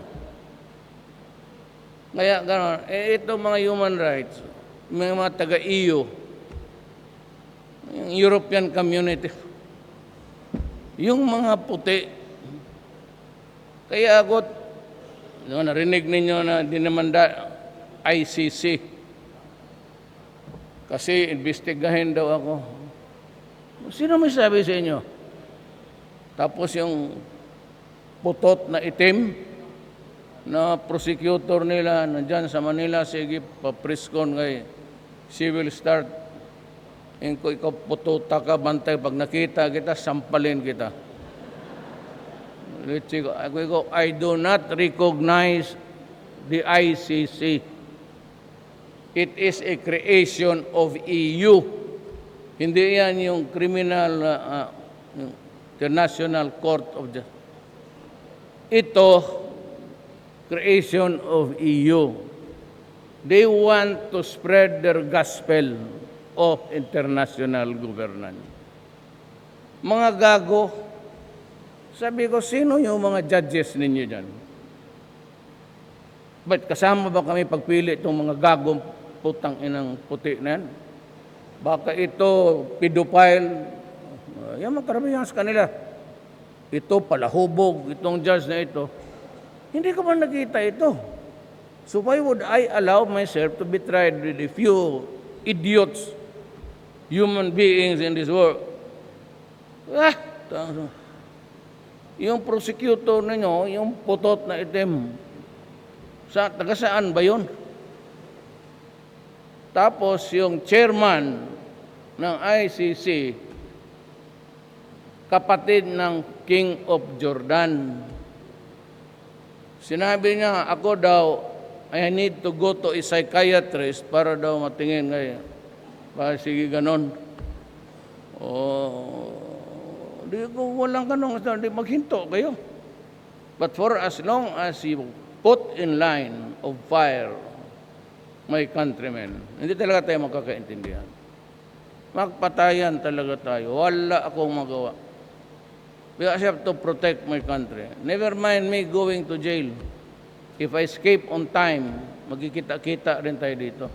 Kaya gano'n, ito mga human rights, mga taga-EU, yung European community, yung mga puti, kaya ako, narinig ninyo na dinamanda ICC, kasi investigahin daw ako. Sino may sabi sa inyo? Tapos yung putot na itim na prosecutor nila nandyan sa Manila, sige, papriskon kay she will start. Kung ikaw pututa ka, bantay, pag nakita kita, sampalin kita. I do not recognize the ICC. It is a creation of EU. Hindi yan yung criminal International Court of Justice. Ito, creation of EU. They want to spread their gospel of international governance. Mga gago, sabi ko, sino yung mga judges ninyo dyan? Ba't kasama ba kami pagpili itong mga gagong putang inang puti na yan? Baka ito, pedophile. Yan magkaramihan sa kanila. Ito, palahubog, itong judge na ito. Hindi ko man nakita ito. So why would I allow myself to be tried with a few idiots, human beings in this world? Yung prosecutor ninyo, yung putot na itim, taga saan ba yun? Tapos yung chairman ng ICC, kapatid ng King of Jordan. Sinabi niya, ako daw, I need to go to a psychiatrist para daw matingin ngayon. Sige, ganon. Di ko walang ganun. Di maghinto kayo. But for as long as you put in line of fire my countrymen, hindi talaga tayo magkakaintindihan. Magpatayan talaga tayo. Wala akong magawa. Because I have to protect my country. Never mind me going to jail. If I escape on time, magkikita-kita rin tayo dito.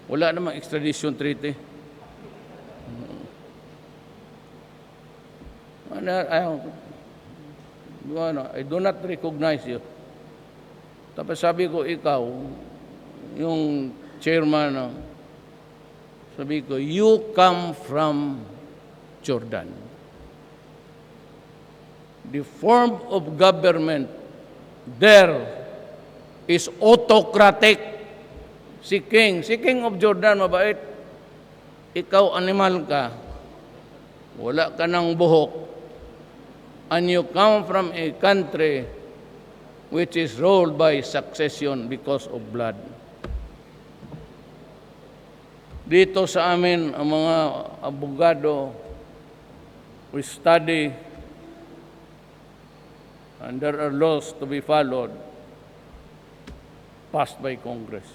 Wala namang extradition treaty. I do not recognize you. Tapos sabi ko, ikaw, yung chairman, sabi ko, you come from Jordan. The form of government there is autocratic. Si King of Jordan, mabait. Ikaw, animal ka. Wala ka ng buhok. And you come from a country which is ruled by succession because of blood. Dito sa amin, ang mga abogado, we study and there are laws to be followed passed by Congress.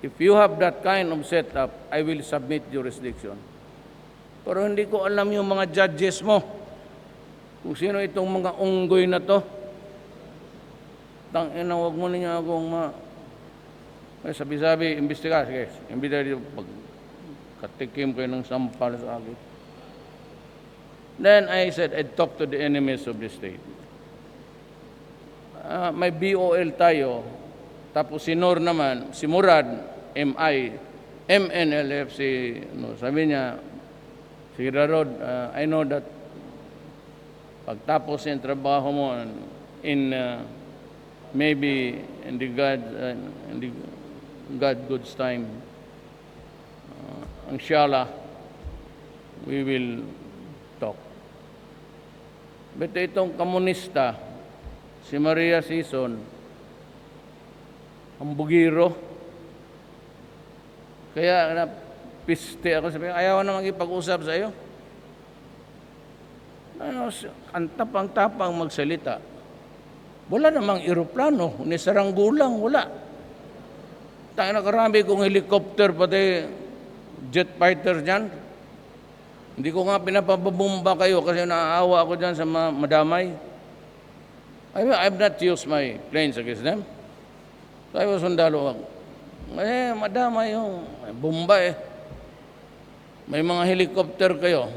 If you have that kind of setup, I will submit jurisdiction. Pero hindi ko alam yung mga judges mo. Kung sino itong mga unggoy na to. Tangina, wag mo niya akong sabi-sabi, imbestiga. Sige, imbestiga dito. Katikim kayo ng sampal sa akin. Then I said, I'd talk to the enemies of the state. May BOL tayo. Tapos si Nor naman, si Murad, MNLF, sabi niya, si Rod, I know that pagtapos yung trabaho mo maybe in the God God's time, inshallah, we will talk. But itong komunista, si Maria Sison, ang bugiro. Kaya napiste ako, sabi, ayaw na magipag-usap sa iyo. Ang tapang-tapang magsalita. Wala namang eroplano, ni saranggulang, wala. Tayo na karami kong helicopter, pati jet fighter dyan. Hindi ko nga pinapababumba kayo kasi naaawa ako dyan sa madamay. I've not used my planes against them. So I was sundalo ako. Madamay yung bomba eh. May mga helicopter kayo.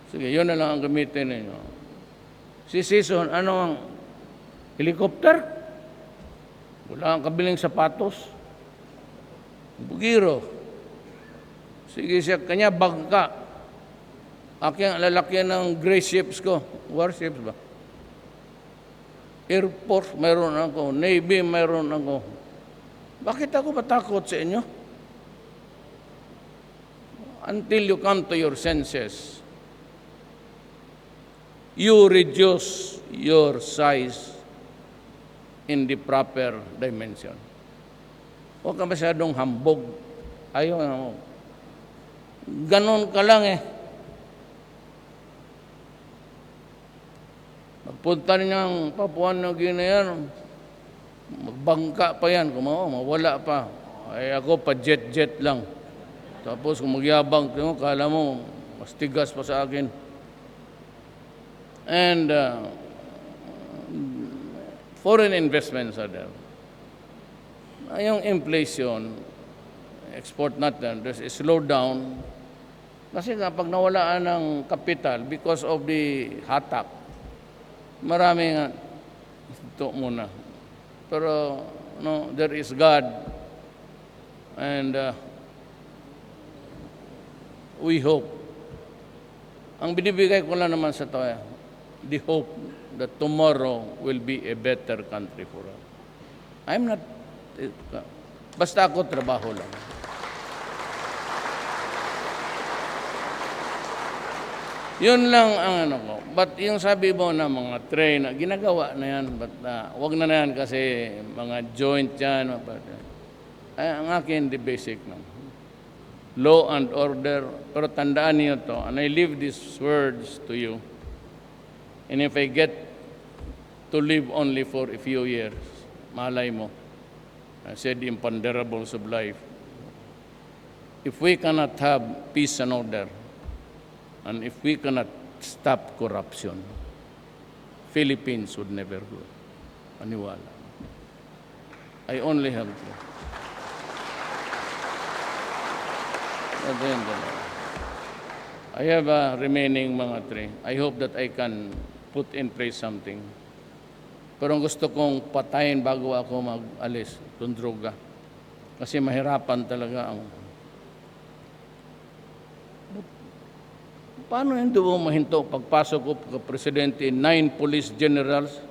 Sige, yun na lang ang gamitin ninyo. Si Sison, ano ang helicopter? Wala ang kabiling sapatos. Bugiro. Sige siya, kanya bangka. Aking lalakyan ng gray ships ko. Warships ba? Air Force, mayroon ako. Navy, mayroon ako. Bakit ako matakot sa inyo? Until you come to your senses, you reduce your size in the proper dimension. Huwag ka masyadong hambog. Ayaw mo. Ganon ka lang eh. Magpunta niyang Papua New Guinea yan, magbangka pa yan, mawala pa. Ay ako pa jet-jet lang. Tapos kung magyabang, kala mo, mas tigas pa sa akin. And foreign investments are there. Yung inflation, export natin, there's a slowdown. Kasi nga, pag nawalaan ng kapital because of the hatak, marami nga, ito muna. Pero, no, there is God. And we hope. Ang binibigay ko lang naman sa to, the hope that tomorrow will be a better country for us. I'm not, basta ako trabaho lang. Yun lang ang ano ko. But yung sabi mo na mga train, ginagawa na yan. But wag na yan kasi mga joint yan. But, ang akin, the basic lang. Law and order. Pero tandaan niyo to, and I leave these words to you. And if I get to live only for a few years, malay mo, I said the imponderables of life. If we cannot have peace and order, and if we cannot stop corruption, Philippines would never grow. Paniwala. I only have to. I have remaining mga 3. I hope that I can put in place something. Pero gusto kong patayin bago ako mag-alis itong droga. Kasi mahirapan talaga ang... Paano hindi mo mahinto pagpasok ko pagka-presidente, 9 police generals,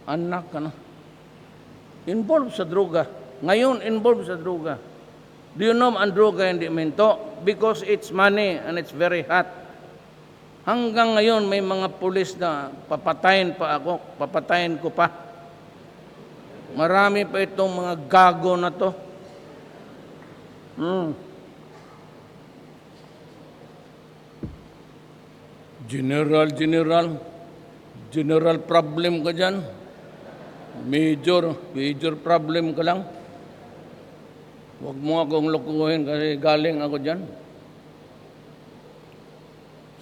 anak ka na. Involved sa droga. Ngayon, involved sa droga. Do you know ang droga hindi mahinto? Because it's money and it's very hot. Hanggang ngayon, may mga pulis na papatayin pa ako, papatayin ko pa. Marami pa itong mga gago na to. General problem ka dyan. Major problem ka lang. Huwag mo akong lukuhin kasi galing ako dyan.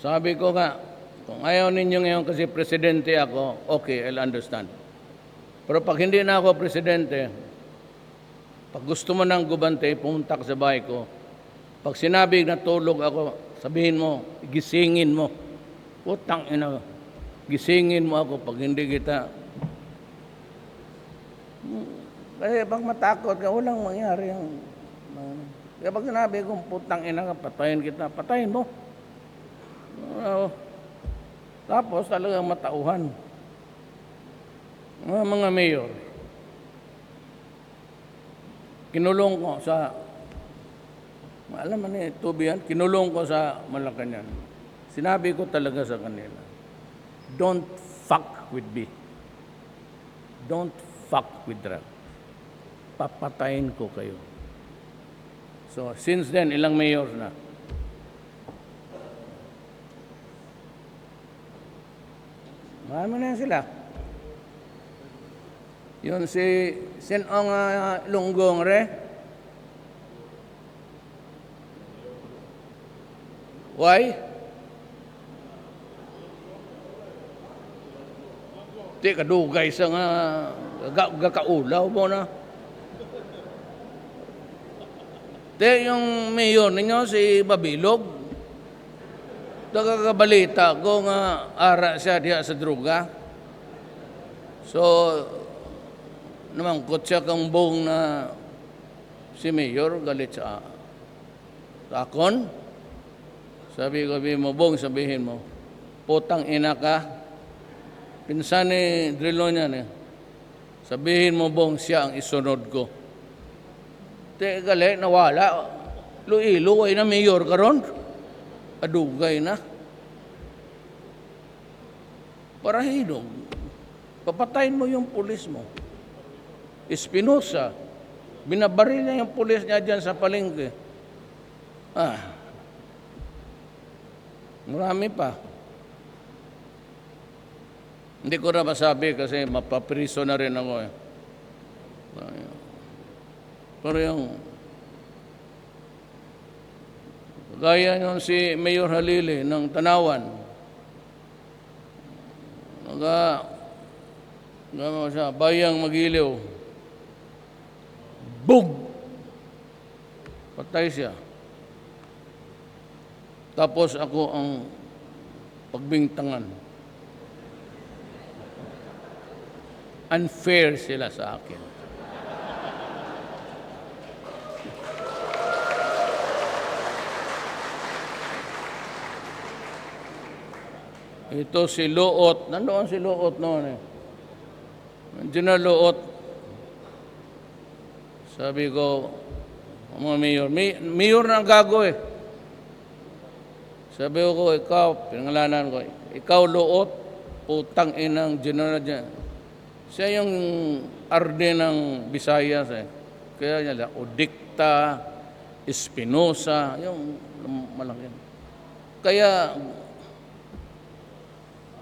Sabi ko nga, kung ayaw ninyo ngayon kasi presidente ako, okay, I'll understand. Pero pag hindi na ako presidente, pag gusto mo ng gubante, pumunta ka sa bahay ko. Pag sinabi na tulog ako, sabihin mo, gisingin mo. Putang ina, gisingin mo ako pag hindi kita. Kasi pag matakot ka, walang mangyari. Kaya pag sinabi kong putang ina ka, patayin kita, patayin mo. Tapos talagang matauhan. Mga mayor, kinulong ko sa, alam mo na tubihan, kinulong ko sa Malacanang. Sinabi ko talaga sa kanila, don't fuck with me. Don't fuck with drugs. Papatayin ko kayo. So, since then, ilang mayor na. Marami na sila. Yun si Senong Lunggong re. Why? Di kadugay sa nga gakaulaw mo na. Di yung mayor ninyo si Babilog. Nagkakabalita ko nga ara siya diya sa droga. So, namangkot siya kang buong na si mayor galit sa akon. Sabi ko, sabihin mo, putang ina ka. Pinsan ni Drilo niya, sabihin mo bong siya ang isunod ko. Gali, nawala. Luiluway na mayor karon. Adugay na. Para hinog. Papatayin mo yung pulis mo. Espinosa. Binabaril niya yung pulis niya dyan sa palengke. Marami pa. Hindi ko na masabi kasi mapapriso na rin ako. Pero yung gaya yun si Mayor Halili ng Tanawan. Bayang Magiliw. Bug! Patay siya. Tapos ako ang pagbintangan. Unfair sila sa akin. Ito si Luot. Nandoon si Luot noon eh. Nandiyan na Luot. Sabi ko, mga mayor, mayor na ang gago eh. Sabi ko, ikaw, pinangalanan ko, ikaw Luot, putang inang general dyan. Siya yung arde ng Visayas eh. Kaya niya, Odicta, Espinosa, yung malaki. Kaya,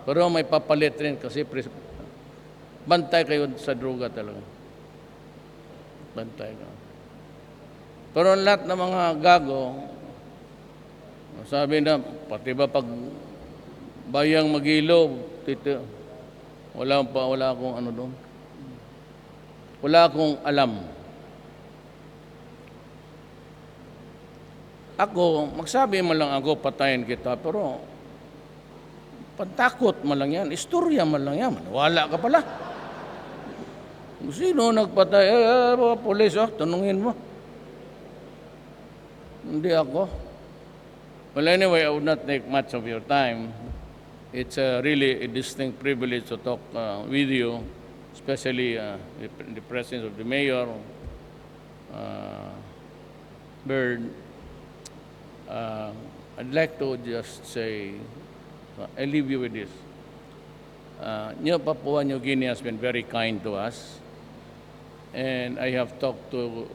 pero may papalit rin kasi bantay kayo sa droga talaga. Bantay ka. Pero lahat ng mga gago, sabi na, pati ba pag bayang Magilo, wala akong ano doon. Wala akong alam. Ako, magsabi mo lang ako, patayin kita, pero pantakot mo lang yan, istorya mo lang yan, wala ka pala. Sino nagpatay? Pulis, tanungin mo. Hindi ako. Well, anyway, I would not take much of your time. It's really a distinct privilege to talk with you, especially in the presence of the mayor, Bird. I'd like to just say, I leave you with this. Papua New Guinea has been very kind to us. And I have talked to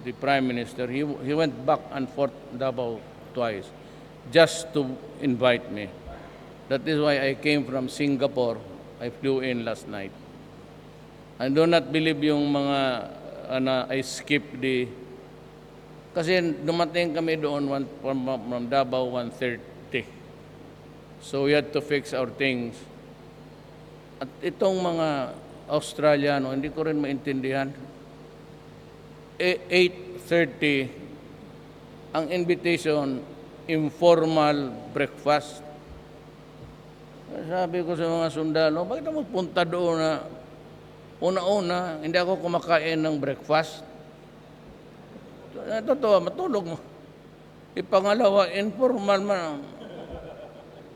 the Prime Minister. He went back and forth Davao twice just to invite me. That is why I came from Singapore. I flew in last night. I do not believe yung mga I skipped the... Kasi dumating kami doon from Davao 1:30. So we had to fix our things. At itong mga Australiano, hindi ko rin maintindihan. 8:30, ang invitation, informal breakfast. Sabi ko sa mga sundalo, bakit ako punta doon na una-una, hindi ako kumakain ng breakfast? Totoo, matulog mo. Ipangalawa, informal man.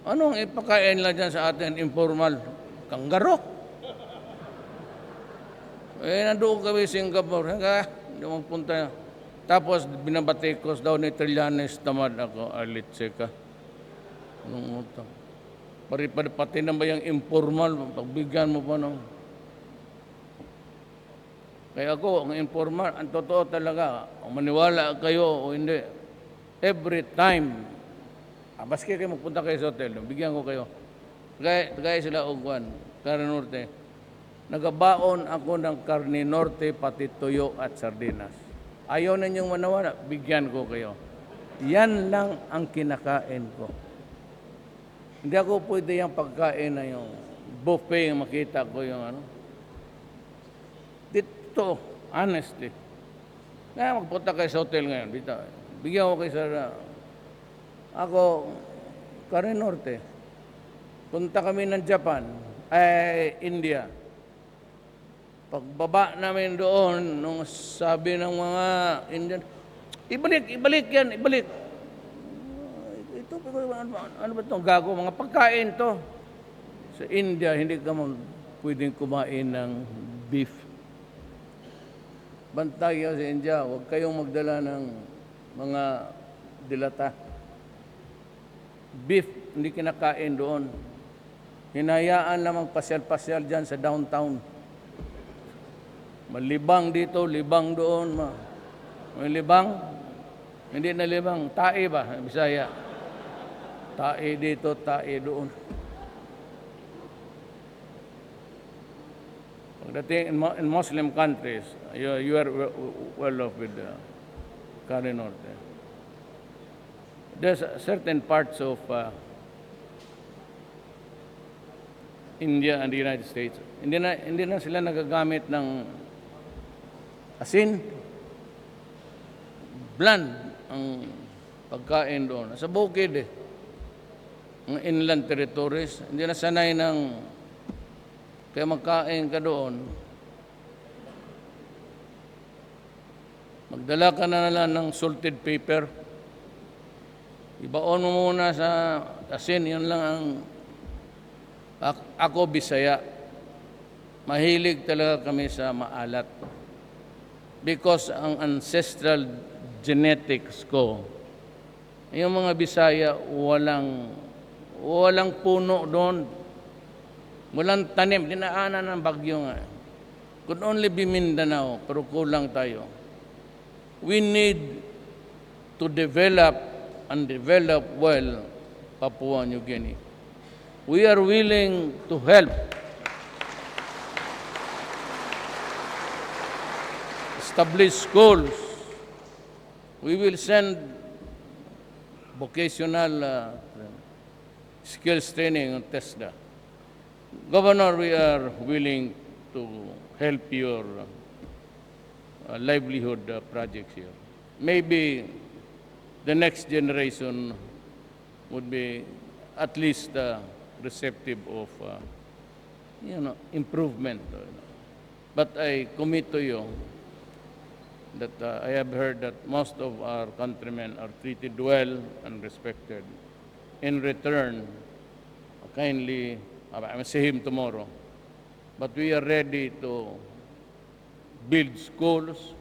Anong ipakain lang dyan sa atin, informal? Kanggaro. Nandoon kami sa Singapore. Hindi magpunta. Tapos, binabatikos daw ni Trillanes, tamad ako, alitse ka. Anong utang? Pati na ba yung informal? Pagbigyan mo pa nung... Kaya ako, ang informal, ang totoo talaga, kung maniwala kayo o hindi, every time, baski kayo magpunta kayo sa hotel, bigyan ko kayo. Kaya sila Ugwan, Carne Norte. Nagabaon ako ng Carne Norte, pati tuyo at sardinas. Ayaw na niyong manawala, bigyan ko kayo. Yan lang ang kinakain ko. Hindi ako pwede yung pagkain na yung buffet, yung makita ko yung ano. Dito, honestly. Kaya magpunta kayo sa hotel ngayon. Bigyan ko kayo sa... Ako, Carne Norte. Punta kami ng Japan, India. Pagbaba namin doon, nung sabi ng mga Indian, ibalik yan. Ito, ano ba itong gago? Mga pagkain to. Sa India, hindi ka pwedeng kumain ng beef. Bantay sa India, huwag kayong magdala ng mga dilata. Beef, hindi kinakain doon. Hinayaan lamang pasyal-pasyal dyan sa downtown. Malibang dito, libang doon. May libang, hindi na libang. Tae ba? Bisaya. Tae dito, tae doon. Pagdating in Muslim countries, you are well off with Carne Norte. There's certain parts of India and the United States. Hindi na sila nagagamit ng asin, bland ang pagkain doon. Sa bukid eh. Ang inland territories, hindi na sanay ng kaya magkain ka doon. Magdala ka na lang ng salted paper. Ibaon mo muna sa asin, yun lang ang ako Bisaya. Mahilig talaga kami sa maalat. Because ang ancestral genetics ko, yung mga Bisaya, walang puno doon. Walang tanim, dinaanan ng bagyo nga. Could only be Mindanao, pero kulang tayo. We need to develop and develop well Papua New Guinea. We are willing to help establish schools. We will send vocational skills training on TESDA. Governor, we are willing to help your livelihood projects here. Maybe the next generation would be at least receptive of improvement. But I commit to you that I have heard that most of our countrymen are treated well and respected. In return, kindly, I will see him tomorrow, but we are ready to build schools,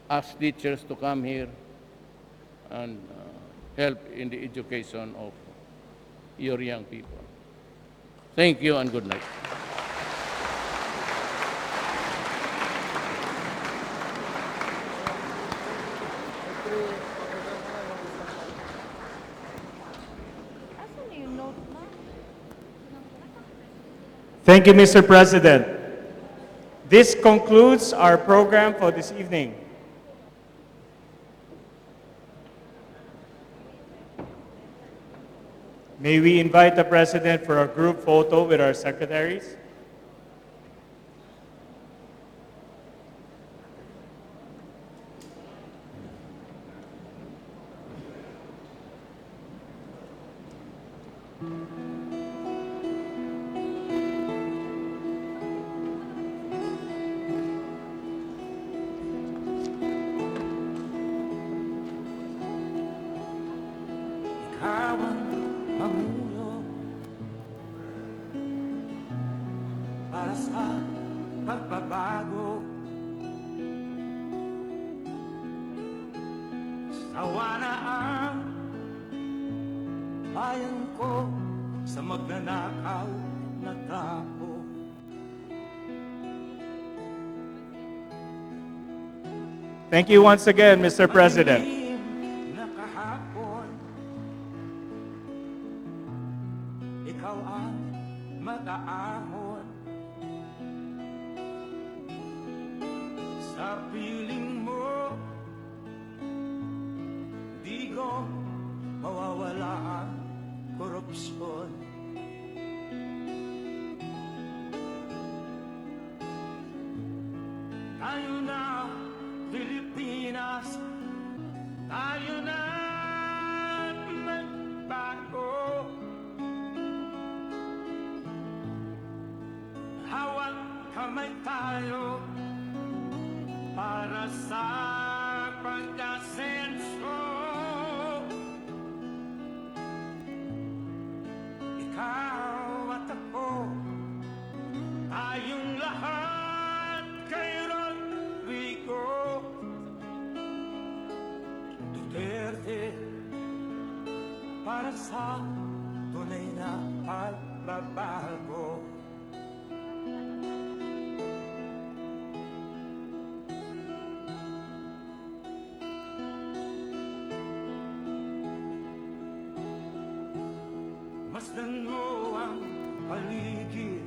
ask teachers to come here and help in the education of your young people. Thank you and good night. Thank you, Mr. President. This concludes our program for this evening. May we invite the President for a group photo with our secretaries? Para sa pagbabago, sawa na ang bayan ko sa magnanakaw na tao. Thank you once again, Mr. President. Madilim na kahapon, ikaw ang mag-aahon sa piling mo. Di ko mawawala ang korupsyon. Tayo na Pilipinas, tayo na magbago. Hawak kamay tayo para sa pagkasenso. Ikaw at ako, tayong lahat kay Rodrigo Duterte, para sa tunay na pagbabago. Masdan mo ang paligid,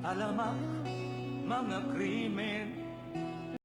alamak mga krimen,